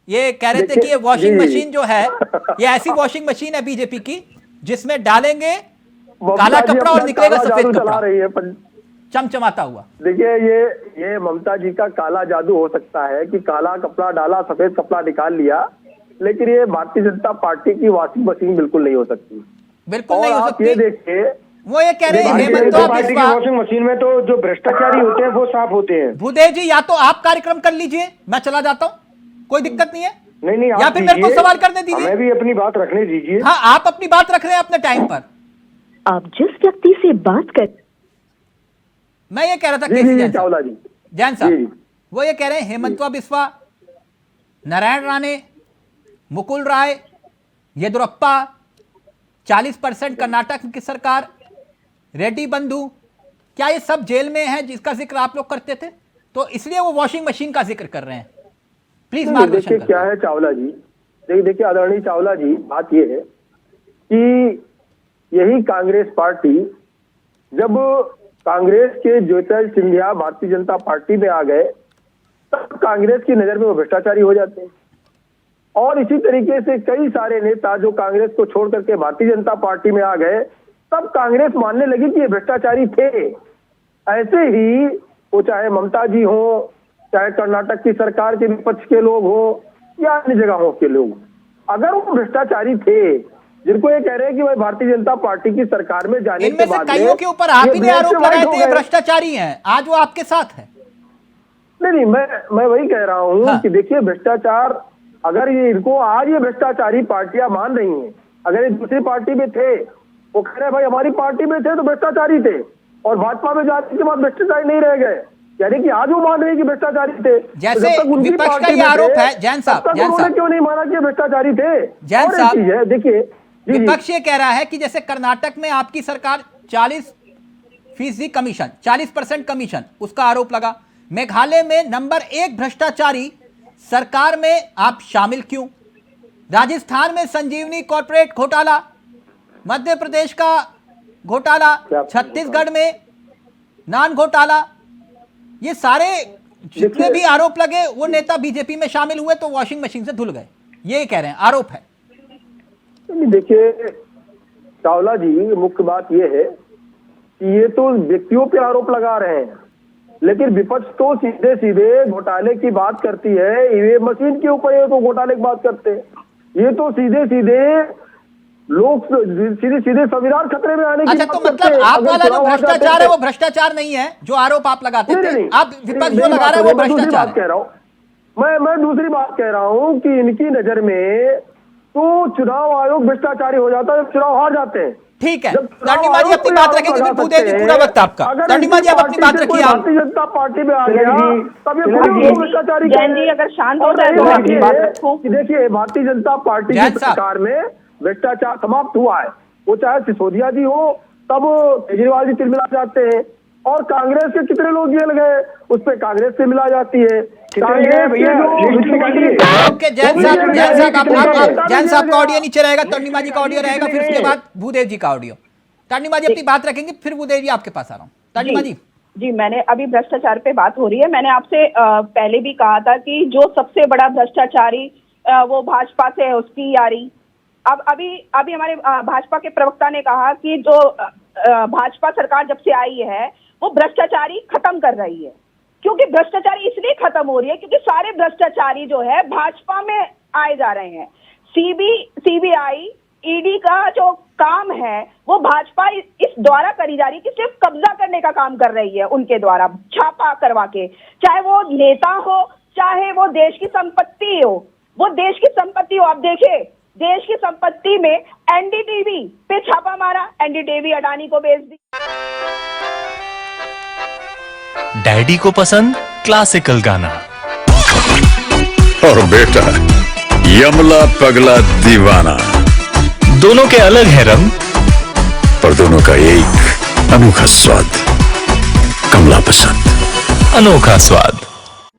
ये कह रहे थे कि ये वॉशिंग मशीन जो है ये ऐसी वॉशिंग मशीन है बीजेपी की जिसमें डालेंगे काला कपड़ा और निकलेगा सफेद कपड़ा चमचमाता हुआ। देखिए ये ममता जी का काला जादू हो सकता है कि काला कपड़ा डाला सफेद कपड़ा निकाल लिया, लेकिन ये भारतीय जनता पार्टी की वॉशिंग मशीन बिल्कुल नहीं हो सकती। बिल्कुल नहीं हो सकती। ये देखिए वो ये कह रहे हैं हेमंत पार्टी की वॉशिंग मशीन में तो जो भ्रष्टाचारी होते हैं वो साफ होते हैं। भूदेव जी, या तो आप कार्यक्रम कर लीजिए, मैं चला जाता हूँ, कोई दिक्कत नहीं है। नहीं या फिर मेरे को सवाल करने दीजिए। हमें भी अपनी बात रखने दीजिए। हाँ, आप अपनी बात रख रहे हैं अपने टाइम पर। आप जिस व्यक्ति से बात कर, मैं ये कह रहा था केसी चावला जी जैन साहब, वो ये कह रहे हैं हेमंत बिस्वा, नारायण राणे, मुकुल राय, येदुरप्पा, 40% कर्नाटक की सरकार, रेड्डी बंधु, क्या ये सब जेल में है जिसका जिक्र आप लोग करते थे? तो इसलिए वो वॉशिंग मशीन का जिक्र कर रहे हैं। प्लीज मार्गदर्शन करें। क्या है चावला जी, देखिए आदरणीय चावला जी, बात ये है कि यही कांग्रेस पार्टी, जब कांग्रेस के ज्योतिरादित्य सिंधिया भारतीय जनता पार्टी में आ गए तब कांग्रेस की नजर में वो भ्रष्टाचारी हो जाते हैं। और इसी तरीके से कई सारे नेता जो कांग्रेस को छोड़ करके भारतीय जनता पार्टी में आ गए तब कांग्रेस मानने लगी कि ये भ्रष्टाचारी थे। ऐसे ही वो चाहे ममता जी हो, चाहे कर्नाटक की सरकार के विपक्ष के लोग हो या अन्य जगहों के लोग, अगर वो भ्रष्टाचारी थे, जिनको ये कह रहे हैं कि भाई भारतीय जनता पार्टी की सरकार में जाने इनमें से कईयों के ऊपर आप ही ने आरोप लगाए थे भ्रष्टाचारी हैं, आज वो आपके साथ है। नहीं, मैं वही कह रहा हूँ कि देखिए भ्रष्टाचार, अगर ये इनको आज ये भ्रष्टाचारी पार्टियां मान रही हैं, अगर ये दूसरी पार्टी में थे, वो कह रहे भाई हमारी पार्टी में थे तो भ्रष्टाचारी थे और भाजपा में जाने के बाद भ्रष्टाचारी नहीं रह गए, यानी कि आज वो मान रहे हैं कि भ्रष्टाचारी थे। जैसे विपक्ष का ये आरोप है, जैन साहब क्यों नहीं माना कि भ्रष्टाचारी थे? जैन साहब, देखिए विपक्ष ये कह रहा है कि जैसे कर्नाटक में आपकी सरकार 40% कमीशन, 40% कमीशन, उसका आरोप लगा। मेघालय में नंबर 1 भ्रष्टाचारी सरकार में आप शामिल क्यों? राजस्थान में संजीवनी कॉर्पोरेट घोटाला, मध्य प्रदेश का घोटाला, छत्तीसगढ़ में नान घोटाला, ये सारे जितने भी आरोप लगे वो नेता बीजेपी में शामिल हुए तो वॉशिंग मशीन से धुल गए, ये कह रहे हैं, आरोप है। देखिए चावला जी, मुख्य बात ये है कि ये तो व्यक्तियों पे आरोप लगा रहे हैं, लेकिन विपक्ष तो सीधे सीधे घोटाले की बात करती है। ईवीएम मशीन के ऊपर ये तो घोटाले की बात करते हैं। ये तो सीधे सीधे लोग सीधे संविधान खतरे में आने की अच्छा, तो मतलब आप वाला जो भ्रष्टाचार है वो भ्रष्टाचार नहीं है जो आरोप आप लगाते थे? आप विपक्ष जो लगा रहे हैं वो भ्रष्टाचार कह रहा हूँ मैं दूसरी बात कह रहा हूँ कि इनकी नजर में तो चुनाव आयोग भ्रष्टाचारी हो जाता है जब चुनाव हार जाते हैं। ठीक है, तंडिमा जी अपनी बात रखेंगे, फिर भूदेव जी पूरा वक्त आपका। तंडिमा जी आप अपनी बात रखिए। भारतीय जनता पार्टी में आ गया तब ये भ्रष्टाचारी जी अगर शांत हो जाए तो देखिए भारतीय जनता पार्टी की सरकार में भ्रष्टाचार समाप्त हुआ है। वो चाहे सिसोदिया जी हो तब केजरीवाल जी तिलमिला जाते हैं और कांग्रेस के कितने लोग जेल गए उस पर कांग्रेस से मिला जाती है। जैन साहब का ऑडियो नीचे रहेगा, तंडिमा जी का ऑडियो रहेगा, फिर उसके बाद भूदेव जी का ऑडियो। तंडिमा जी अपनी बात रखेंगे, फिर भूदेव जी आपके पास आ रहा हूँ। तंडिमा जी, मैंने अभी भ्रष्टाचार पे बात हो रही है, मैंने आपसे पहले भी कहा था कि जो सबसे बड़ा भ्रष्टाचारी वो भाजपा से है, उसकी यारी। अब अभी हमारे भाजपा के प्रवक्ता ने कहा कि जो भाजपा सरकार जब से आई है वो भ्रष्टाचारी खत्म कर रही है, क्योंकि भ्रष्टाचारी इसलिए खत्म हो रही है क्योंकि सारे भ्रष्टाचारी जो है भाजपा में आए जा रहे हैं। सीबीआई, ईडी का जो काम है वो भाजपा इस द्वारा करी जा रही है कि सिर्फ कब्जा करने का काम कर रही है, उनके द्वारा छापा करवा के, चाहे वो नेता हो चाहे वो देश की संपत्ति हो, वो देश की संपत्ति हो। आप देखिए देश की संपत्ति में एनडीटीवी पे छापा मारा, एनडीटीवी अडानी को बेच दी। डैडी को पसंद क्लासिकल गाना और बेटा यमला पगला दीवाना, दोनों के अलग है रंग पर दोनों का एक अनोखा स्वाद। कमला पसंद, अनोखा स्वाद।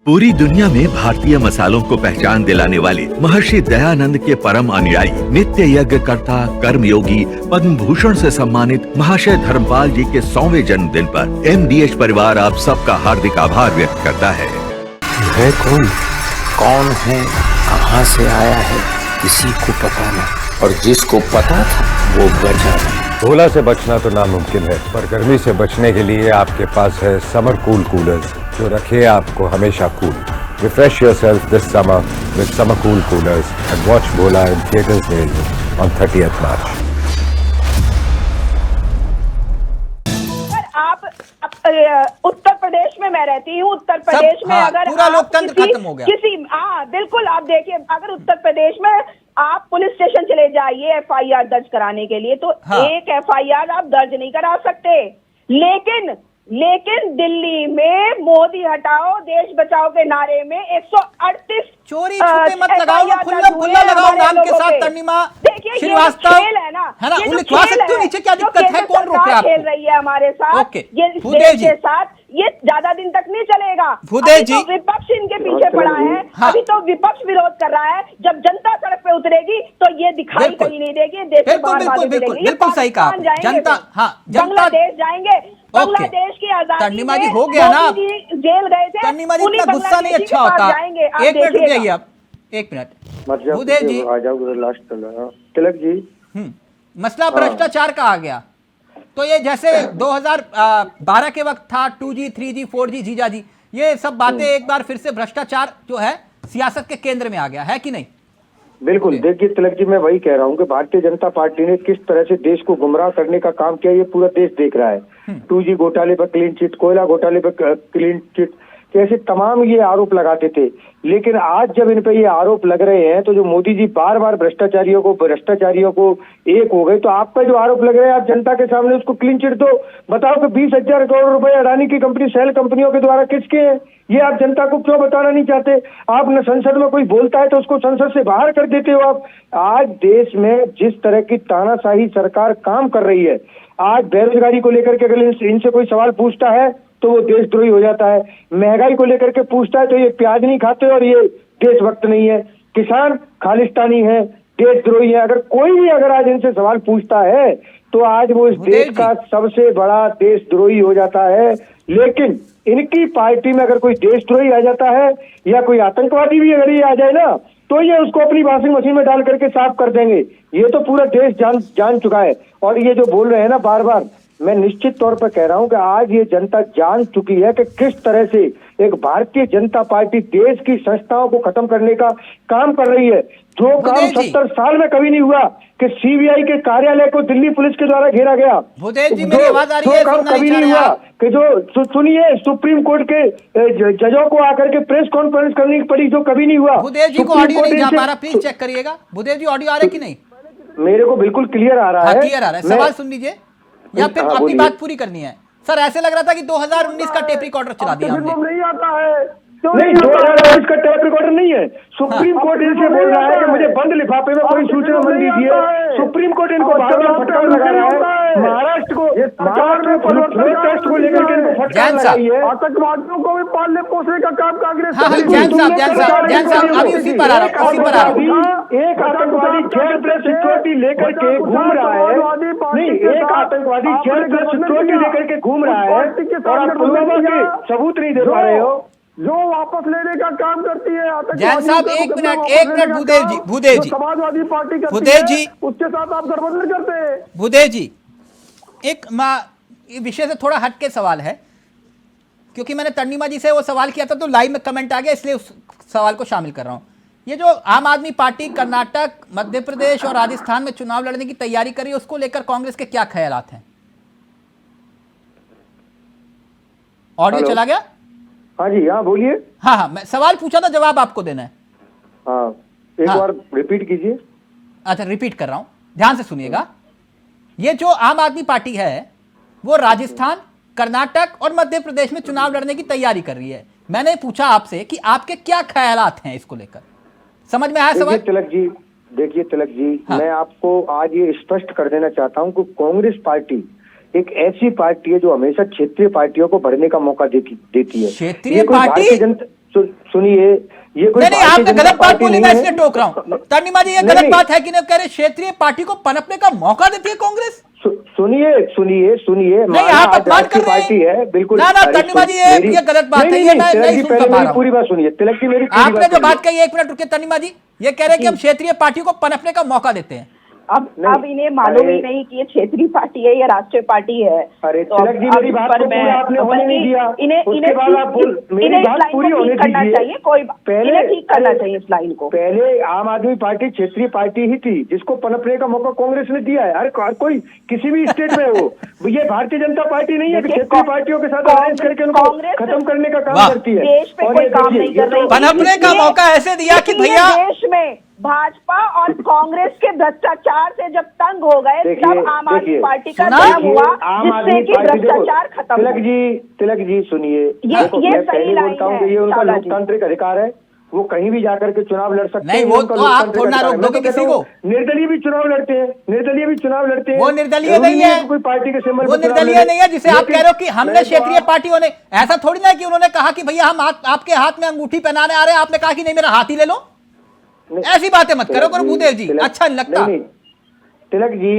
पूरी दुनिया में भारतीय मसालों को पहचान दिलाने वाले महर्षि दयानंद के परम अनुयायी, नित्य यज्ञ कर्ता, कर्मयोगी, पद्म भूषण से सम्मानित महाशय धर्मपाल जी के 100वें जन्मदिन पर एमडीएच परिवार आप सबका हार्दिक आभार व्यक्त करता है। है कौन है, कहां से आया है, किसी को पता नहीं, और जिसको पता था वो बचा नहीं। भोला से बचना तो नामुमकिन है, पर गर्मी से बचने के लिए आपके पास है समर कूल कूलर्स, जो रखे आपको हमेशा cool. Refresh yourself this summer with summer cool coolers and watch Bhola in theaters near you on 30th March. Uttar Pradesh में मैं रहती हूँ, उत्तर प्रदेश में अगर पूरा लोकतंत्र खत्म हो गया। बिल्कुल, आप देखिए, अगर उत्तर प्रदेश में आप पुलिस स्टेशन चले जाइए एफआईआर दर्ज कराने के लिए, तो एक एफआईआर आप दर्ज नहीं करा सकते। लेकिन दिल्ली में मोदी हटाओ देश बचाओ के नारे में 138 चोरी छुपे मत लगाओ, खुला लगाओ नाम के साथ तर्निमा श्रीवास्तव है ना, उन्हें लिखवा सकते हो नीचे, क्या दिक्कत है, कौन रोक रहा है? खेल रही है हमारे साथ, ये भूदेव जी के साथ, ये ज्यादा दिन तक नहीं चलेगा। भूदेव जी, तो विपक्ष इनके पीछे पड़ा है, अभी तो विपक्ष विरोध कर रहा है, जब जनता सड़क पे उतरेगी तो ये दिखाई कहीं नहीं देगी, देश में बिल्कुल सही कहा जनता, बांग्लादेश जाएंगे, बांग्लादेश की आजादी तर्निमा जी हो गया ना, जेल गए थे, तर्निमा जी इतना गुस्सा नहीं अच्छा होता। एक मिनट रुक जाइए आप, एक मिनट भूदेव जी आ जाओ लास्ट तिलक जी। मसला भ्रष्टाचार का आ गया, तो ये जैसे 2012 के वक्त था 2G 3G 4G जीजा जी, ये सब बातें एक बार फिर से भ्रष्टाचार जो है सियासत के केंद्र में आ गया है कि नहीं? बिल्कुल, देखिए तिलक जी, मैं वही कह रहा हूँ कि भारतीय जनता पार्टी ने किस तरह से देश को गुमराह करने का काम किया, ये पूरा देश देख रहा है। 2G घोटाले पर क्लीन चिट, कोयला घोटाले पर क्लीन चिट, ऐसे तमाम ये आरोप लगाते थे। लेकिन आज जब इन पे ये आरोप लग रहे हैं, तो जो मोदी जी बार बार भ्रष्टाचारियों को एक हो गए, तो आप पे जो आरोप लग रहे हैं, आप जनता के सामने उसको क्लीन चिट दो, बताओ कि 20,000 करोड़ रुपए अडानी की कंपनी सेल कंपनियों के द्वारा किसके हैं, ये आप जनता को क्यों बताना नहीं चाहते? आप न संसद में कोई बोलता है तो उसको संसद से बाहर कर देते हो आप। आज देश में जिस तरह की तानाशाही सरकार काम कर रही है, आज बेरोजगारी को लेकर के अगर इनसे कोई सवाल पूछता है तो वो देशद्रोही हो जाता है, महंगाई को लेकर के पूछता है तो ये प्याज नहीं खाते और ये देशभक्त नहीं है, किसान खालिस्तानी है, देशद्रोही है। अगर आज इनसे सवाल पूछता है तो आज वो इस देश का सबसे बड़ा देशद्रोही हो जाता है। लेकिन इनकी पार्टी में अगर कोई देशद्रोही आ जाता है या कोई आतंकवादी भी अगर ये आ जाए ना, तो ये उसको अपनी वॉशिंग मशीन में डाल करके साफ कर देंगे। ये तो पूरा देश जान चुका है। और ये जो बोल रहे हैं ना बार बार, मैं निश्चित तौर पर कह रहा हूं कि आज ये जनता जान चुकी है कि किस तरह से एक भारतीय जनता पार्टी देश की संस्थाओं को खत्म करने का काम कर रही है। जो काम 70 साल में कभी नहीं हुआ कि सीबीआई के कार्यालय को दिल्ली पुलिस के द्वारा घेरा गया, भूदेव जी मेरी आवाज आ रही है, काम कभी नहीं हुआ कि जो सुनिए सुप्रीम कोर्ट के जजों को आकर के प्रेस कॉन्फ्रेंस करनी पड़ी, जो कभी नहीं हुआ। भूदेव जी को ऑडियो नहीं जा पा रहा, प्लीज चेक करिएगा। भूदेव जी ऑडियो आ रहा है कि नहीं? मेरे को बिल्कुल क्लियर आ रहा है। क्लियर आ रहा है, सवाल सुन लीजिए या फिर अपनी बात पूरी करनी है? सर ऐसे लग रहा था कि 2019 का टेप रिकॉर्डर चला दिया हमने। नहीं आता है, नहीं 2019 का टेप रिकॉर्डर नहीं है। सुप्रीम कोर्ट इनसे बोल रहा है कि मुझे बंद लिफाफे में कोई सूचना मत दीजिए। सुप्रीम कोर्ट इनको बार-बार फटकार लगा रहा है। महाराष्ट्र को टेस्ट को लेकर के इनको फटकार लगाई है। आतंकवादियों को भी पालने पोसने का काम कांग्रेस जैन साहब अभी उसी पर आ रहा हूं। एक आतंकवादी जेल प्लस सिक्योरिटी लेकर के घूम रहा है। नहीं, एक आतंकवादी जेल प्लस सिक्योरिटी लेकर के घूम रहा है और आप पुलवामा के सबूत नहीं दे पा रहे हो। जो वापस लेने का काम करती है जैन साहब, एक मिनट भूदेव जी समाजवादी पार्टी भूदेव जी, उसके साथ आप गठबंधन करते हैं। भूदेव जी, एक विषय से थोड़ा हटके सवाल है, क्योंकि मैंने तर्निमा जी से वो सवाल किया था तो लाइव में कमेंट आ गया, इसलिए उस सवाल को शामिल कर रहा हूं। ये जो आम आदमी पार्टी कर्नाटक, मध्य प्रदेश और राजस्थान में चुनाव लड़ने की तैयारी कर रही है, उसको लेकर कांग्रेस के क्या ख्यालात हैं? ऑडियो चला गया? हाँ जी, हाँ बोलिए। हाँ, मैं सवाल पूछा था, जवाब आपको देना है। हाँ, एक बार रिपीट कीजिए। अच्छा रिपीट कर रहा हूं, ध्यान से सुनिएगा। ये जो आम आदमी पार्टी है वो राजस्थान, कर्नाटक और मध्य प्रदेश में चुनाव लड़ने की तैयारी कर रही है। मैंने पूछा आपसे कि आपके क्या ख्यालात हैं इसको लेकर, समझ में आया सवाल? देखिए तिलक जी, मैं आपको आज ये स्पष्ट कर देना चाहता हूं कि कांग्रेस पार्टी एक ऐसी पार्टी है जो हमेशा क्षेत्रीय पार्टियों को बढ़ने का मौका देती है। क्षेत्रीय पार्टी? सुनिए, ये कोई नहीं, आपने गलत बात बोली, मैं इसलिए टोक रहा हूं। तर्निमा जी, ये गलत बात है कि नहीं कह रहे क्षेत्रीय पार्टी को पनपने का मौका देती है कांग्रेस? सुनिए, नहीं आप अपमान कर रहे पार्टी है बिल्कुल ना। तर्निमा जी, ये गलत बात है, ये मैं नहीं सुन पा रहा हूं। पूरी बात सुनिए तिलक जी, मेरी आपने जो बात कही, 1 मिनट रुकिए तर्निमा जी, ये कह रहे हैं कि हम क्षेत्रीय पार्टी को पनपने का मौका देते हैं। अब इन्हें मालूम ही नहीं कि ये क्षेत्रीय पार्टी है या राष्ट्रीय पार्टी है। अरे तिलक जी, मेरी बात को पूरा आपने होने नहीं दिया। इन्हें पूरी होने करना चाहिए, कोई पहले ठीक करना चाहिए इस लाइन को। पहले आम आदमी पार्टी क्षेत्रीय पार्टी ही थी जिसको पनपने का मौका कांग्रेस ने दिया है। हर कोई किसी भी स्टेट में हो, ये भारतीय जनता पार्टी नहीं है क्षेत्रीय पार्टियों के साथ अलायंस करके उनको खत्म करने का काम करती है। देश में कोई काम नहीं कर रही, पनपने का मौका ऐसे दिया कि भैया देश में भाजपा और कांग्रेस के भ्रष्टाचार से जब तंग हो गए तब आम आदमी पार्टी का जन्म हुआ, जिससे कि भ्रष्टाचार खत्म। तिलक जी सुनिए, मैं पहले बोलता हूँ कि ये उनका लोकतांत्रिक अधिकार है, वो कहीं भी जाकर के चुनाव लड़ सकते हैं। वो तो आप थोड़ा रोक दोगे किसी को? निर्दलीय भी चुनाव लड़ते हैं, वो निर्दलीय नहीं है, कोई पार्टी के सिंबल, वो निर्दलीय नहीं है जिसे आप कह रहे हो कि हमने क्षेत्रीय पार्टी होने। ऐसा थोड़ी ना कि उन्होंने कहा कि भैया हम आपके हाथ में अंगूठी पहनाने आ रहे हैं, आपने कहा कि नहीं मेरा हाथ ही ले लो। ऐसी बातें मत करो भूदेव जी, अच्छा नहीं लगता। तिलक जी,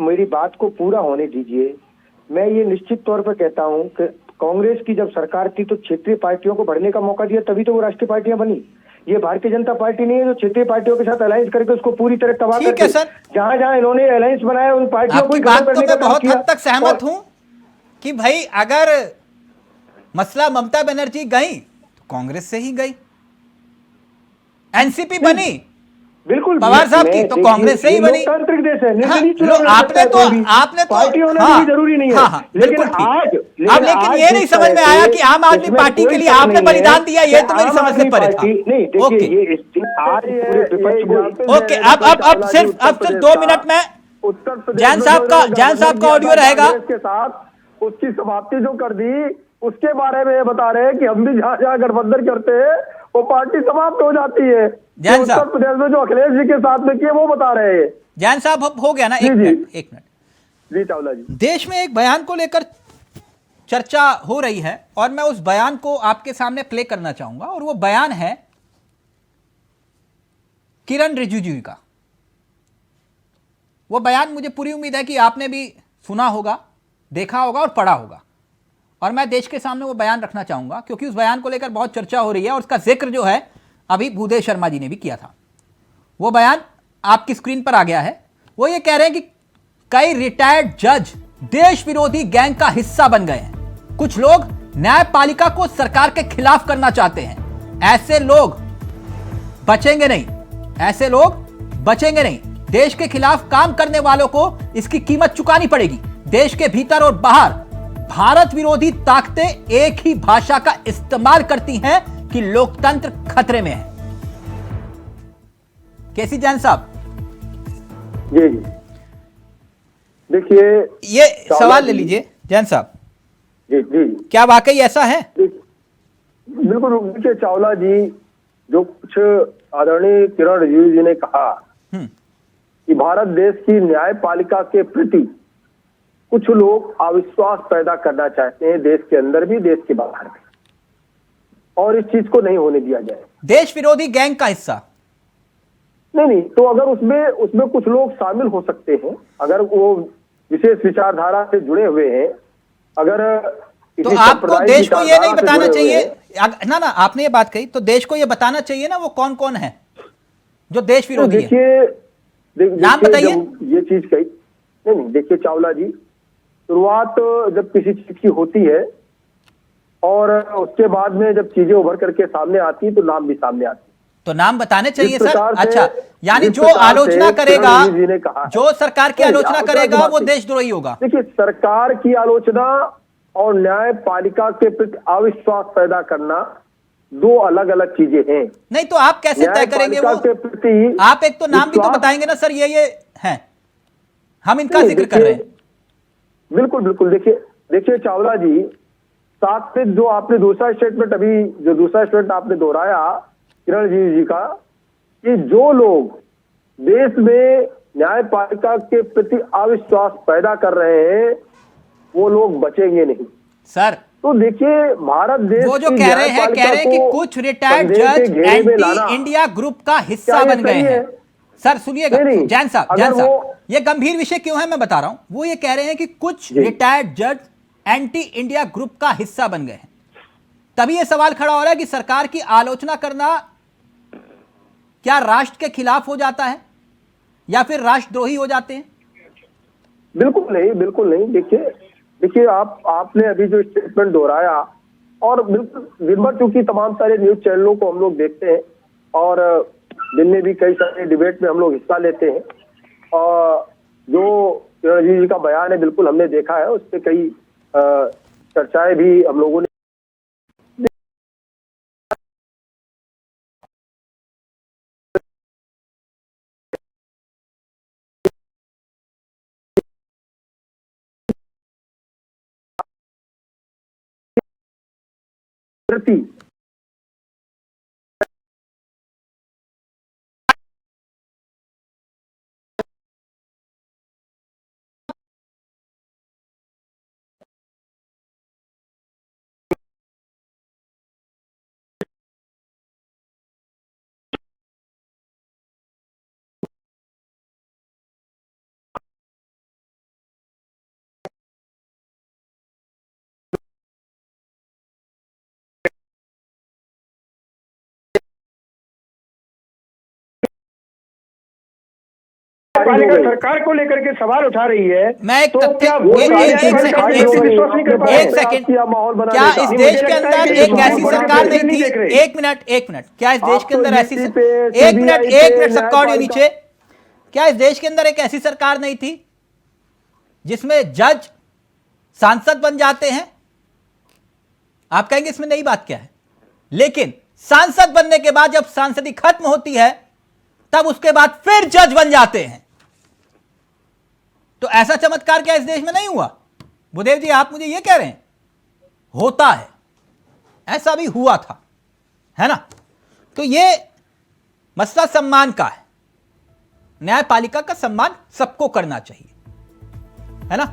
मेरी बात को पूरा होने दीजिए। मैं ये निश्चित तौर पर कहता हूँ कि कांग्रेस की जब सरकार थी तो क्षेत्रीय पार्टियों को बढ़ने का मौका दिया, तभी तो वो राष्ट्रीय पार्टियां बनी। ये भारतीय जनता पार्टी नहीं है जो क्षेत्रीय पार्टियों के साथ अलायंस करके उसको पूरी तरह तबाह करके, जहां जहां इन्होंने अलायंस बनाया उन पार्टियों को बात तो मैं बहुत हद तक सहमत हूं कि भाई अगर मसला ममता बनर्जी गई तो कांग्रेस से ही गई, एनसीपी बनी बिल्कुल पवार साहब की तो कांग्रेस से ही बनी। लोकतांत्रिक देश है, आपने तो पार्टी होना भी जरूरी नहीं है। लेकिन ये नहीं समझ में आया कि आम आदमी पार्टी के लिए आपने बलिदान दिया, ये तो मेरी समझ से परे था। ओके, अब सिर्फ 2 मिनट में जैन साहब का ऑडियो रहेगा। के साथ उसकी समाप्ति जो कर दी उसके बारे में बता रहे हैं कि हम भी जहाँ जहाँ गठबंधन करते हैं वो पार्टी समाप्त हो जाती है। उत्तर प्रदेश में जो अखिलेश जी के साथ में किए वो बता रहे हैं। जैन साहब हो गया ना, एक मिनट जी चावला जी। देश में एक बयान को लेकर चर्चा हो रही है और मैं उस बयान को आपके सामने प्ले करना चाहूंगा, और वो बयान है किरण रिजिजू का। वो बयान मुझे पूरी उम्मीद है कि आपने भी सुना होगा, देखा होगा और पढ़ा होगा, और मैं देश के सामने वो बयान रखना चाहूंगा क्योंकि उस बयान को लेकर बहुत चर्चा हो रही है और उसका जिक्र जो है अभी भूदेव शर्मा जी ने भी किया था। वो बयान आपकी स्क्रीन पर आ गया है। वो ये कह रहे हैं कि कई रिटायर्ड जज देश विरोधी गैंग का हिस्सा बन गए हैं। कुछ लोग न्यायपालिका को सरकार के खिलाफ करना चाहते हैं। ऐसे लोग बचेंगे नहीं। देश के खिलाफ काम करने वालों को इसकी कीमत चुकानी पड़ेगी। देश के भीतर और बाहर भारत विरोधी ताकतें एक ही भाषा का इस्तेमाल करती हैं कि लोकतंत्र खतरे में है। कैसी जैन साहब? जी देखिए, ये सवाल ले लीजिए जैन साहब। जी क्या वाकई ऐसा है? बिल्कुल। देखिए चावला जी, जो कुछ आदरणीय किरण रिजिजू जी ने कहा कि भारत देश की न्यायपालिका के प्रति कुछ लोग अविश्वास पैदा करना चाहते हैं, देश के अंदर भी देश के बाहर भी, और इस चीज को नहीं होने दिया जाए। देश विरोधी गैंग का हिस्सा नहीं, तो अगर उसमें कुछ लोग शामिल हो सकते हैं, अगर वो विशेष विचारधारा से जुड़े हुए हैं, अगर तो आपको देश को ये नहीं बताना चाहिए ना, आपने ये बात कही तो देश को ये बताना चाहिए ना वो कौन कौन है जो देश विरोधी है। देखिए नाम बताइए। ये चीज कही नहीं, देखिए चावला जी, शुरुआत जब किसी चीज की होती है और उसके बाद में जब चीजें उभर करके सामने आती तो नाम भी सामने आती, तो नाम बताने चाहिए सर। अच्छा, यानी जो आलोचना करेगा, जो सरकार की आलोचना करेगा वो देशद्रोही होगा। देखिए, सरकार की आलोचना और न्यायपालिका के प्रति अविश्वास पैदा करना दो अलग अलग चीजें हैं। नहीं तो आप कैसे तय करेंगे वो? के प्रति आप एक तो नाम भी तो बताएंगे ना सर, ये हैं, हम इनका जिक्र कर रहे हैं। बिल्कुल बिल्कुल, देखिए चावला जी, साथ में जो आपने दूसरा स्टेटमेंट अभी जो दूसरा स्टेटमेंट आपने दोहराया किरण जी का, कि जो लोग देश में न्यायपालिका के प्रति अविश्वास पैदा कर रहे हैं वो लोग बचेंगे नहीं सर। तो देखिए भारत देश वो जो कह रहे हैं कि कुछ रिटायर्ड जज एंटी इंडिया ग्रुप का हिस्सा बन गए हैं। सर सुनिएगा जैन साहब, ये गंभीर विषय क्यों है मैं बता रहा हूं। वो ये कह रहे हैं कि कुछ रिटायर्ड जज एंटी इंडिया ग्रुप का हिस्सा बन गए हैं। तभी ये सवाल खड़ा हो रहा है कि सरकार की आलोचना करना क्या राष्ट्र के खिलाफ हो जाता है या फिर राष्ट्रद्रोही हो जाते हैं? बिल्कुल नहीं, बिल्कुल नहीं। देखिए आपने अभी जो स्टेटमेंट दोहराया, और बिल्कुल दिन भर चूंकि तमाम सारे न्यूज चैनलों को हम लोग देखते हैं और दिन में भी कई सारे डिबेट में हम लोग हिस्सा लेते हैं, और जो किरण जी का बयान है बिल्कुल हमने देखा है, उस पर कई चर्चाएं भी हम लोगों ने सरकार को लेकर के सवाल उठा रही है। मैं एक सेकंड, क्या इस देश के अंदर एक ऐसी सरकार नहीं थी? एक मिनट, क्या इस देश के अंदर ऐसी एक मिनट सबका ऑडियो नीचे, क्या इस देश के अंदर एक ऐसी सरकार नहीं थी जिसमें जज सांसद बन जाते हैं? आप कहेंगे इसमें नई बात क्या है, लेकिन सांसद बनने के बाद जब सांसदी खत्म होती है तब उसके बाद फिर जज बन जाते हैं। तो ऐसा चमत्कार क्या इस देश में नहीं हुआ? भूदेव जी आप मुझे यह कह रहे हैं? होता है, ऐसा भी हुआ था, है ना? तो यह मसला सम्मान का है। न्यायपालिका का सम्मान सबको करना चाहिए, है ना?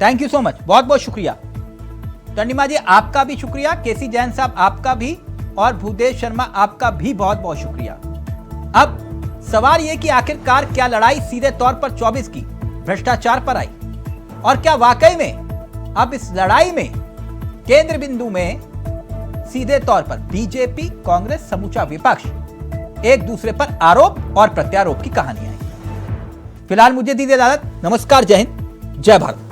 थैंक यू सो मच, बहुत बहुत शुक्रिया टंडिमा जी, आपका भी शुक्रिया, केसी जैन साहब आपका भी, और भूदेव शर्मा आपका भी बहुत बहुत शुक्रिया। अब सवाल यह कि आखिरकार क्या लड़ाई सीधे तौर पर 24 की भ्रष्टाचार पर आई, और क्या वाकई में अब इस लड़ाई में केंद्र बिंदु में सीधे तौर पर बीजेपी, कांग्रेस, समूचा विपक्ष एक दूसरे पर आरोप और प्रत्यारोप की कहानी आई। फिलहाल मुझे दीजिए इजाजत, नमस्कार, जय हिंद, जय भारत।